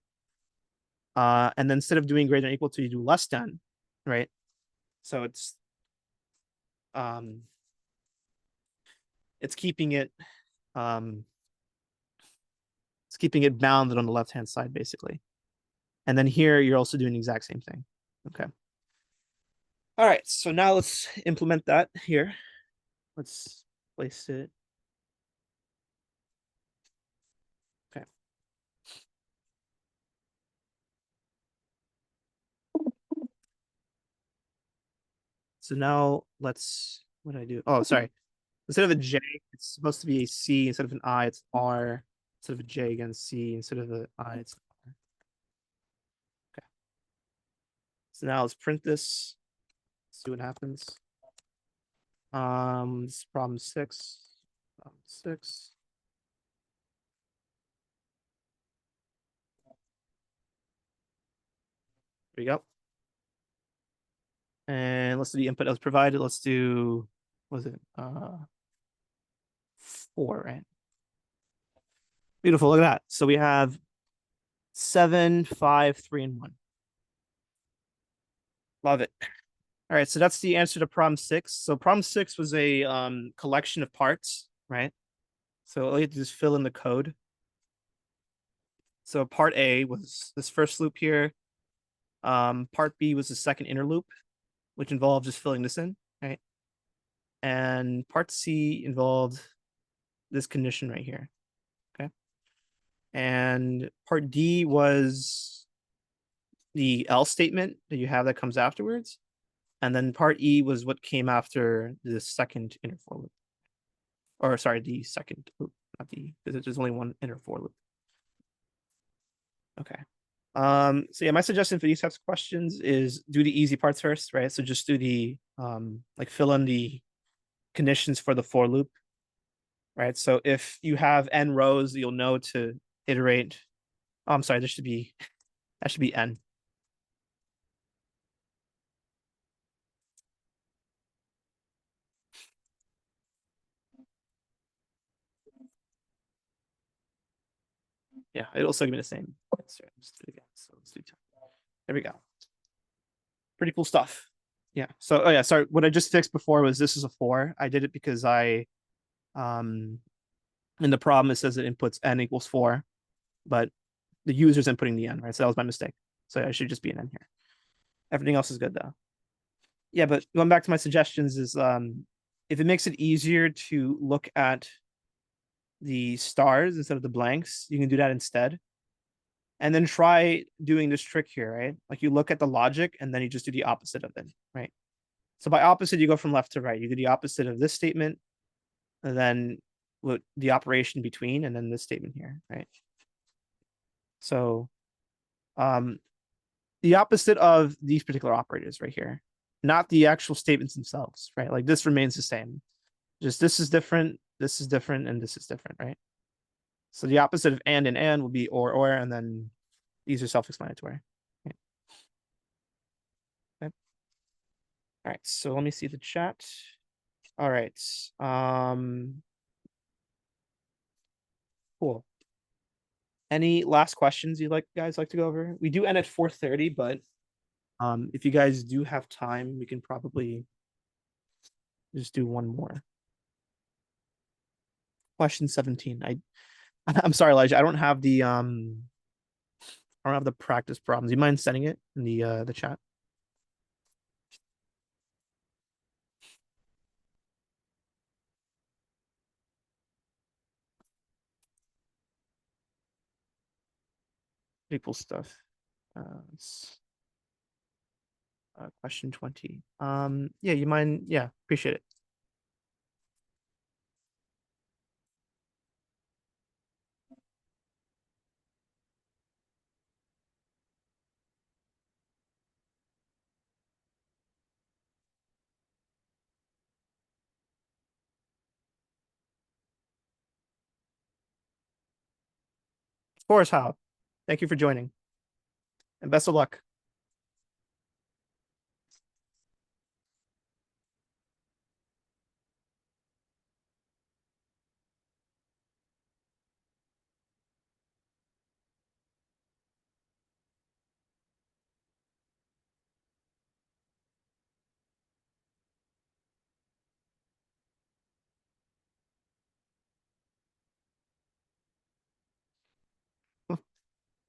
Speaker 1: And then instead of doing greater than or equal to, you do less than, right? So it's keeping it bounded on the left hand side basically. And then here you're also doing the exact same thing. Okay. All right, so now let's implement that here. Let's place it. Okay. So now let's, what did I do? Oh, sorry. Instead of a J, it's supposed to be a C. Instead of an I, it's R. Instead of a J, again, C. Instead of an I, it's R. Okay. So now let's print this. See what happens. This is problem 6. Problem 6. There we go. And let's do the input that was provided. Let's do, what was it? 4, right? Beautiful. Look at that. So we have 7, 5, 3, and 1. Love it. All right, so that's the answer to problem 6. So problem 6 was a collection of parts, right? So all you have to just fill in the code. So part A was this first loop here. Part B was the second inner loop, which involved just filling this in, right? And part C involved this condition right here, okay? And part D was the else statement that you have that comes afterwards. And then part E was what came after the second inner for loop. Or sorry, the second loop, not the, because there's only one inner for loop. Okay. So yeah, my suggestion for these types of questions is do the easy parts first, right? So just do the like fill in the conditions for the for loop, right? So if you have n rows, you'll know to iterate. Oh, I'm sorry, that should be n. Yeah, it'll still give me the same answer. Let's do it again. So let's do 10. There we go. Pretty cool stuff. Yeah. So, oh yeah, sorry. What I just fixed before was this is a 4. I did it because I, in the problem, it says it inputs n equals 4, but the user's inputting the n, right? So that was my mistake. So I should just be an n here. Everything else is good though. Yeah, but going back to my suggestions is if it makes it easier to look at the stars instead of the blanks, you can do that instead. And then try doing this trick here, right? Like you look at the logic and then you just do the opposite of it, right? So by opposite, you go from left to right. You do the opposite of this statement, and then the operation between, and then this statement here, right? So the opposite of these particular operators right here, not the actual statements themselves, right? Like this remains the same. Just this is different, and this is different, right? So the opposite of and will be or, and then these are self-explanatory. Right? Okay. All right, so let me see the chat. All right. Cool. Any last questions you'd guys like to go over? We do end at 4:30, but if you guys do have time, we can probably just do one more. Question 17. I'm sorry, Elijah. I don't have the practice problems. You mind sending it in the chat? Pretty cool stuff. Question 20. Yeah, you mind? Yeah, appreciate it. Of course, Hal. Thank you for joining, and best of luck.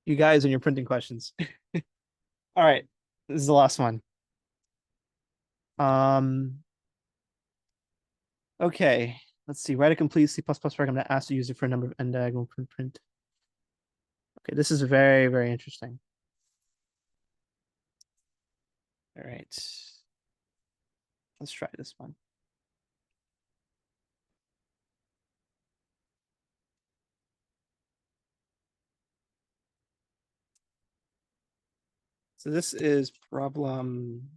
Speaker 1: You guys and your printing questions. All right, this is the last one. Okay, let's see. Write a complete C++ program that asks the user for a number of n diagonal print. Okay, this is very, very interesting. All right. Let's try this one. So this is problem.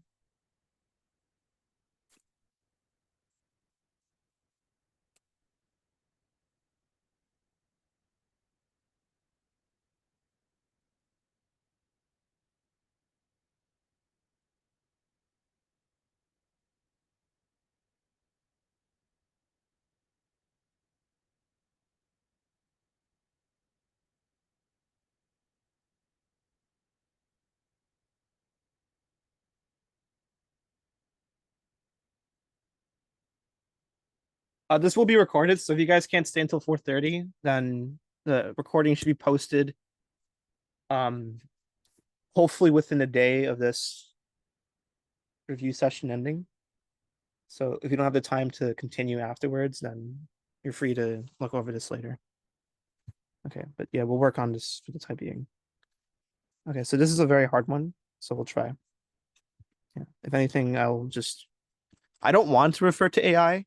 Speaker 1: This will be recorded, so if you guys can't stay until 4:30, then the recording should be posted. Hopefully within a day of this review session ending. So if you don't have the time to continue afterwards, then you're free to look over this later. Okay, but yeah, we'll work on this for the time being. Okay, so this is a very hard one, so we'll try. Yeah, if anything, I don't want to refer to AI,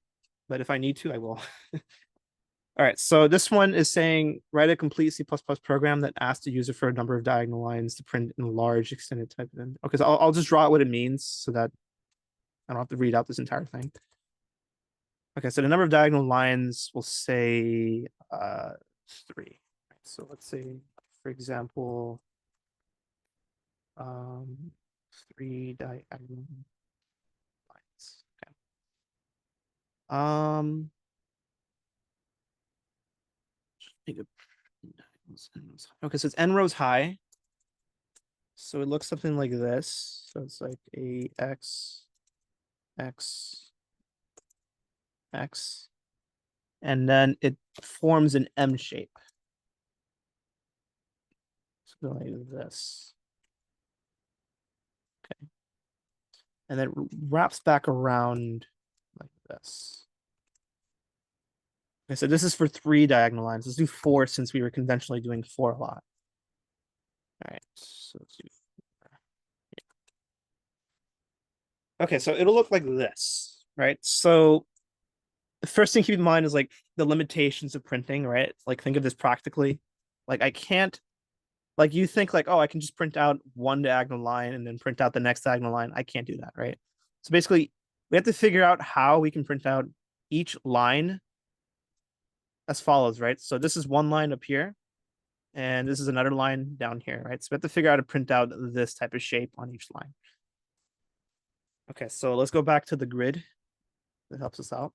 Speaker 1: but if I need to, I will. All right, so this one is saying write a complete C++ program that asks the user for a number of diagonal lines to print in a large extended type of. Okay, so I'll just draw out what it means so that I don't have to read out this entire thing. Okay, so the number of diagonal lines will say 3. So let's say, for example, 3 diagonal lines. Okay. Okay, so it's n rows high. So it looks something like this. So it's like a x, x, x, and then it forms an M shape. So like this. Okay. And then it wraps back around like this. Okay, so this is for 3 diagonal lines. Let's do 4 since we were conventionally doing 4 a lot. All right, so let's do 4. Okay, so it'll look like this, right? So the first thing to keep in mind is like the limitations of printing, right? Like think of this practically. Like I can't, like you think like, oh, I can just print out one diagonal line and then print out the next diagonal line. I can't do that, right? So basically, we have to figure out how we can print out each line as follows, right? So this is one line up here, and this is another line down here, right? So we have to figure out how to print out this type of shape on each line. Okay, so let's go back to the grid that helps us out.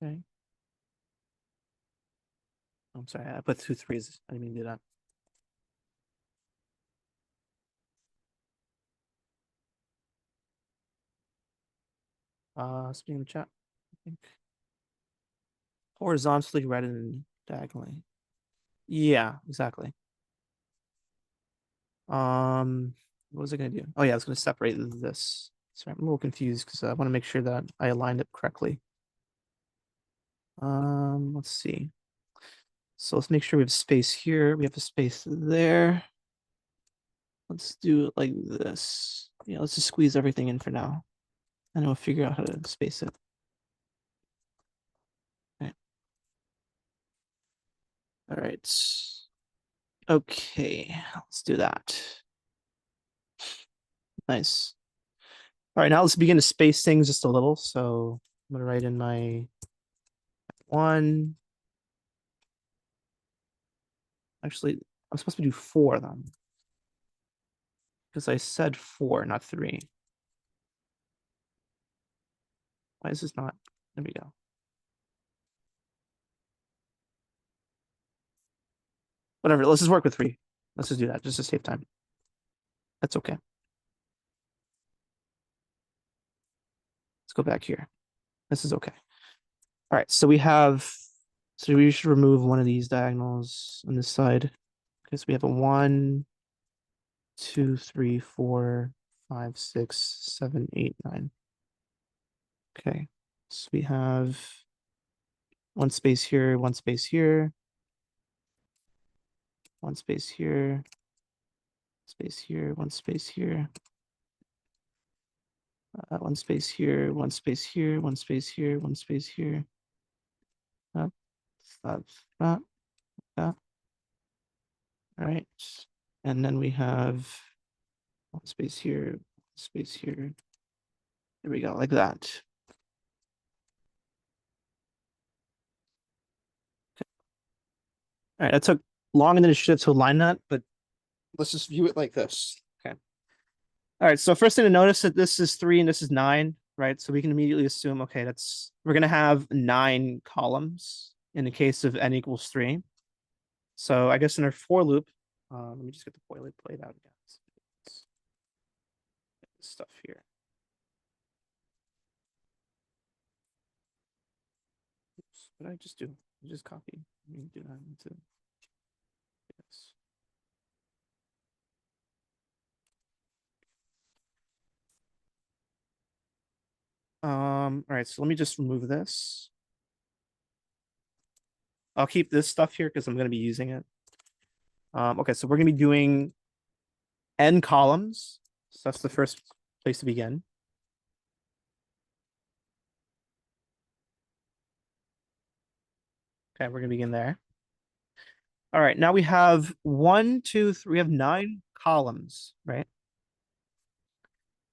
Speaker 1: Okay. I'm sorry, I put 2 3s. I didn't mean to do that. Speaking of chat, I think horizontally rather than diagonally. Yeah, exactly. What was I gonna do? Oh yeah, I was gonna separate this. Sorry, I'm a little confused because I want to make sure that I aligned it correctly. Let's see. So let's make sure we have space here. We have a space there. Let's do it like this. Yeah, let's just squeeze everything in for now. And we'll figure out how to space it. Okay. All right. Okay, let's do that. Nice. All right, now let's begin to space things just a little. So I'm gonna write in my 1. Actually, I'm supposed to do 4 of them because I said 4, not 3. Why is this not? There we go. Whatever, let's just work with 3. Let's just do that just to save time. That's okay. Let's go back here. This is okay. All right, so we should remove one of these diagonals on this side. Okay, so we have a 1, 2, 3, 4, 5, 6, 7, 8, 9. Okay, so we have one space here, one space here, one space here, space here, one space here, one space here, one space here, one space here, one space here. That. All right, and then we have one space here, space here. There we go, like that. All right, that took longer than it should have to align that, but let's just view it like this. Okay. All right, so first thing to notice that this is 3 and this is 9, right? So we can immediately assume, okay, we're gonna have 9 columns in the case of n equals 3. So I guess in our for loop, let me just get the boilerplate out again. Let's get this stuff here. Oops, what did I just do? I just copy. Let me do that into this. All right, so let me just remove this. I'll keep this stuff here because I'm going to be using it. Okay, so we're going to be doing n columns. So that's the first place to begin. Okay, we're going to begin there. All right, now we have 1, 2, 3, we have 9 columns, right?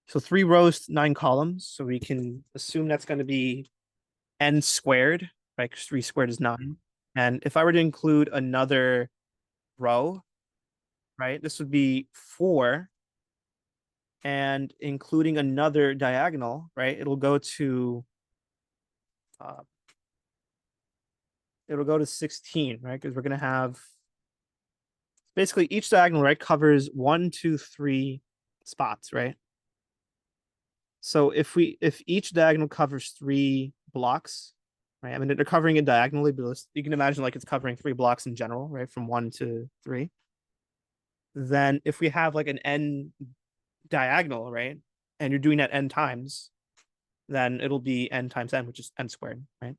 Speaker 1: So 3 rows, 9 columns. So we can assume that's going to be n squared, right? Because 3 squared is 9. And if I were to include another row, right, this would be 4. And including another diagonal, right, it'll go to 16, right? Because we're going to have basically each diagonal, right, covers 1, 2, 3 spots, right? So if each diagonal covers 3 blocks, right? I mean, they're covering it diagonally, but you can imagine like it's covering 3 blocks in general, right? From 1 to 3. Then if we have like an n diagonal, right? And you're doing that n times, then it'll be n times n, which is n squared, right?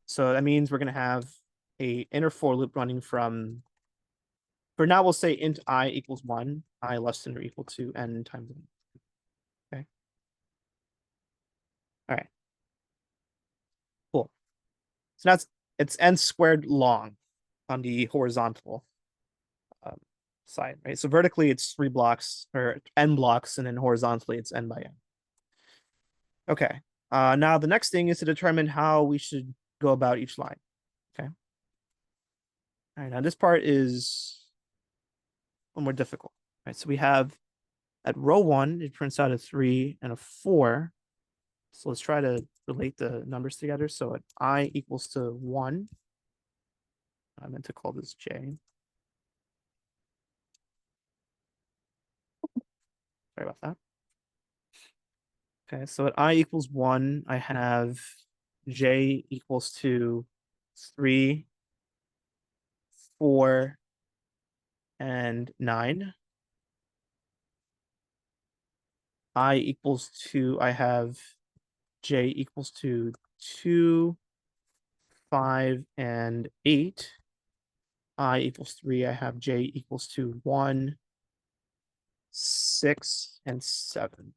Speaker 1: So that means we're going to have a inner for loop running from, for now, we'll say int I equals 1, I less than or equal to n times n. Okay. All right. Cool. So it's n squared long on the horizontal side, right? So vertically it's 3 blocks or n blocks, and then horizontally it's n by n. Okay. Now the next thing is to determine how we should go about each line. Okay. All right. Now this part is a little more difficult. Right. So we have at row 1, it prints out a 3 and a 4. So let's try to relate the numbers together. So at I equals to 1, I meant to call this J. Sorry about that. Okay, so at I equals 1, I have J equals to 3, 4, and 9. I equals 2, I have J equals to 2, 5, and 8. I equals 3, I have J equals to 1, 6, and 7.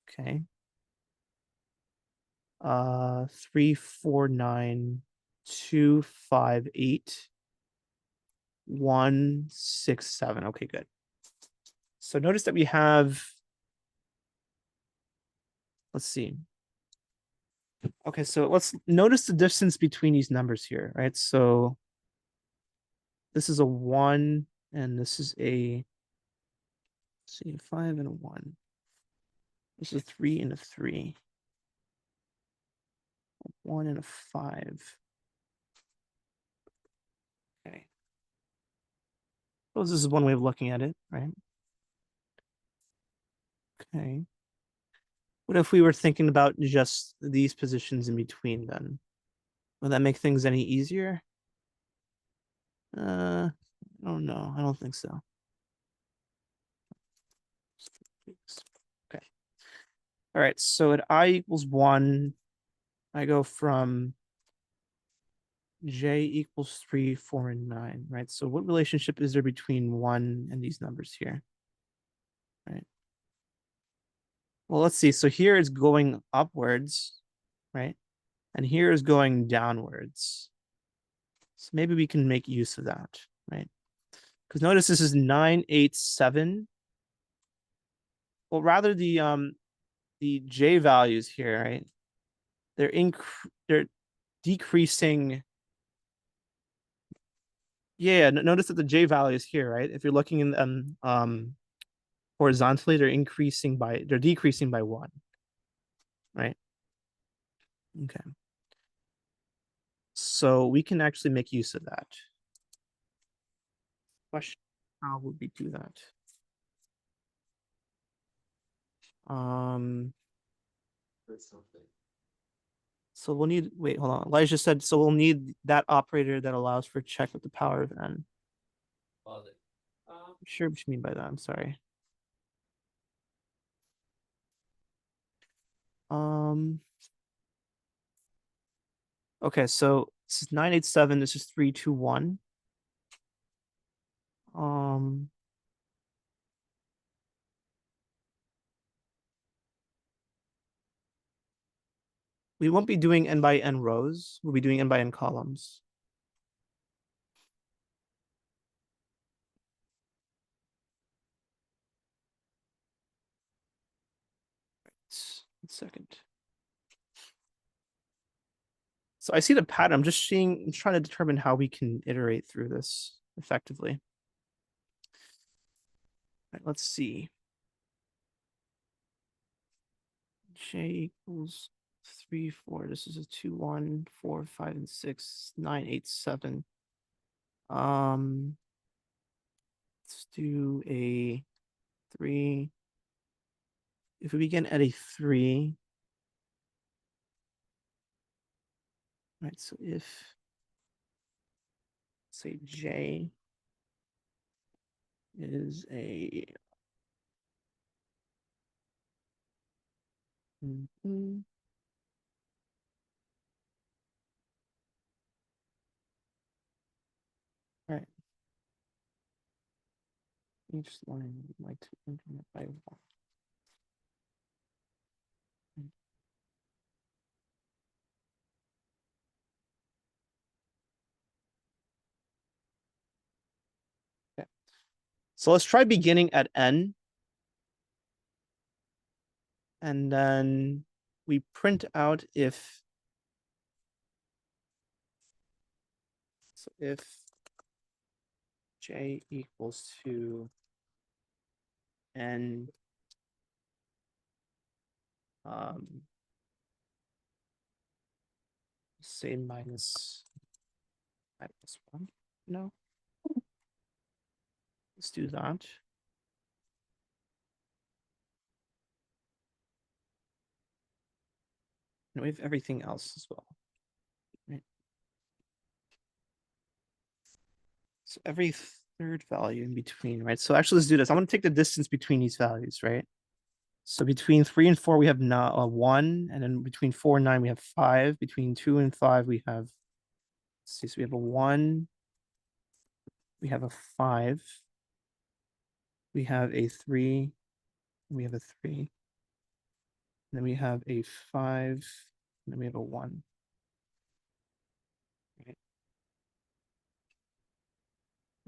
Speaker 1: Okay. 3, 4, 9, 2, 5, 8, 1, 6, 7. Okay, good. So notice that we have, let's see. Okay, so let's notice the distance between these numbers here, right? So this is a 1 and this is a, let's see, a 5 and a 1. This is a 3 and a 3. A 1 and a 5. Okay. So this is one way of looking at it, right? Okay. What if we were thinking about just these positions in between then? Would that make things any easier? I don't know. I don't think so. Okay. All right. So at I equals 1, I go from J equals 3, 4, and 9, right? So what relationship is there between 1 and these numbers here? Right. Well, let's see. So here is going upwards, right? And here is going downwards. So maybe we can make use of that, right? Because notice this is 9, 8, 7. Well, rather the J values here, right? They're decreasing. Yeah, notice that the J values here, right? If you're looking in horizontally, they're decreasing by 1, right? Okay. So we can actually make use of that. Question, how would we do that? So we'll need, wait, hold on. Elijah said, so we'll need that operator that allows for check with the power of n. I'm sure what you mean by that. I'm sorry. Okay, so this is 987. This is 321. We won't be doing n by n rows. We'll be doing n by n columns. One second. So I see the pattern. I'm just I'm trying to determine how we can iterate through this effectively. All right, let's see. J equals 3, 4. This is a 2, 1, 4, 5, and 6, 9, 8, 7. Let's do a 3. If we begin at a 3, Right, so if say J is a right. Each line would like to increment by 1. Okay. So let's try beginning at n, and then we print out if j equals to n say minus 1. No, let's do that. And we have everything else as well. Right. So every third value in between, right? So actually, let's do this. I want to take the distance between these values, right? So between 3 and 4, we have 1, and then between 4 and 9, we have 5. Between 2 and 5, we have, let's see, so we have a 1, we have a 5, we have a 3, we have a 3, and then we have a 5, and then we have a 1. Right.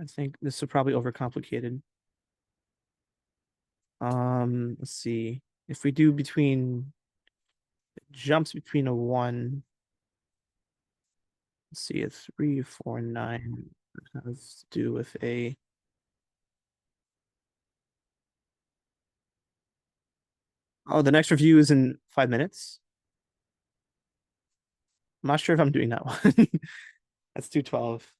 Speaker 1: I think this is probably overcomplicated. Let's see. If we do between jumps between a 1, let's see, a 3, 4, 9 has to do with a the next review is in 5 minutes. I'm not sure if I'm doing that one. That's 212.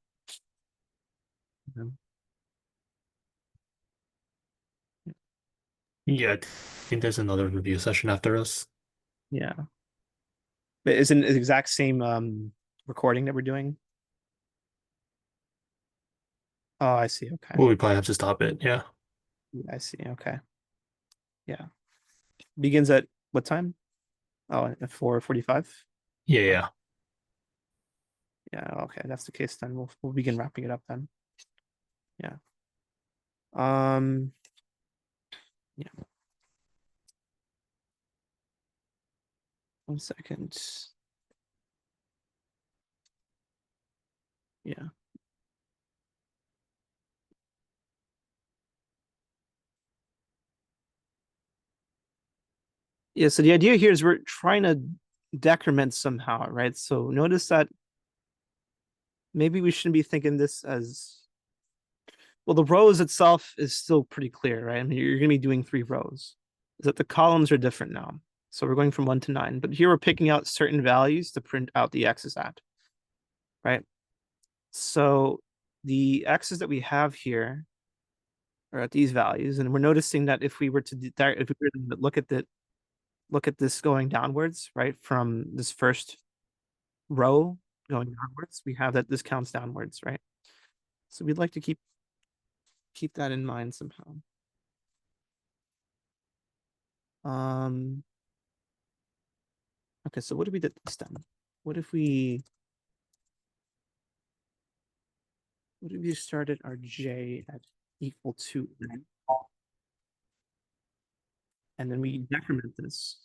Speaker 2: Yeah, I think there's another review session after us.
Speaker 1: Yeah. But isn't it the exact same recording that we're doing? Oh, I see. Okay.
Speaker 2: Well, we probably have to stop it. Yeah.
Speaker 1: Yeah, I see. Okay. Yeah. Begins at what time? Oh, at 4:45.
Speaker 2: Yeah, yeah.
Speaker 1: Yeah, okay. That's the case then. We'll begin wrapping it up then. Yeah. Um yeah. 1 second. Yeah. Yeah, so the idea here is we're trying to decrement somehow, right? So notice that maybe we shouldn't be thinking this as well, the rows itself is still pretty clear, right? I mean, you're going to be doing 3 rows. Is that the columns are different now. So we're going from 1 to 9, but here we're picking out certain values to print out the x's at, right? So the x's that we have here are at these values, and we're noticing that if we were to look at this going downwards, right, from this first row going downwards, we have that this counts downwards, right? So we'd like to keep that in mind somehow. Okay, so what if we did this then? What if we started our j at equal to n, and then we decrement this,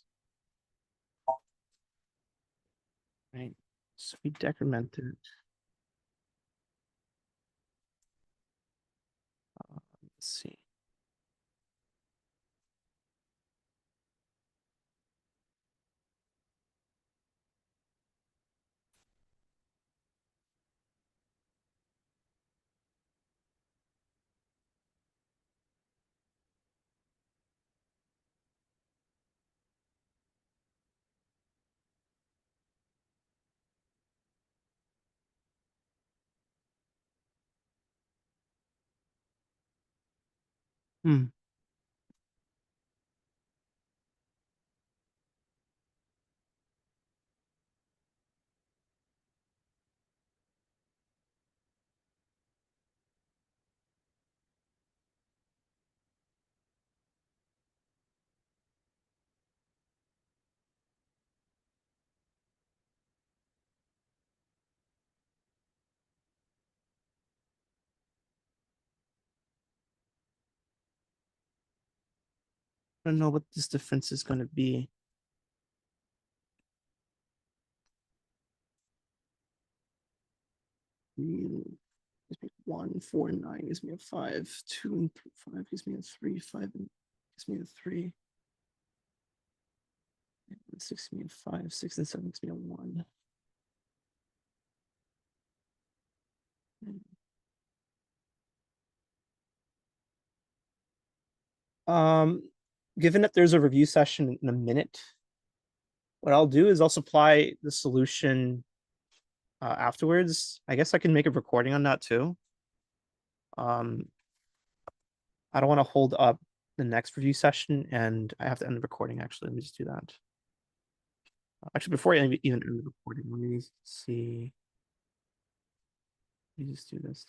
Speaker 1: right? So we decrement it. Let's see. Hmm. don't know what this difference is going to be. Gives me 1, 4, 9 gives me a 5, 2 and 5 gives me a 3, 5 and gives me a 3. 6 gives me a 5, 6 and 7 gives me a 1. Given that there's a review session in a minute, what I'll do is I'll supply the solution afterwards. I guess I can make a recording on that too. I don't want to hold up the next review session, and I have to end the recording. Actually, let me just do that. Actually, before I even end the recording, let me see. Let me just do this.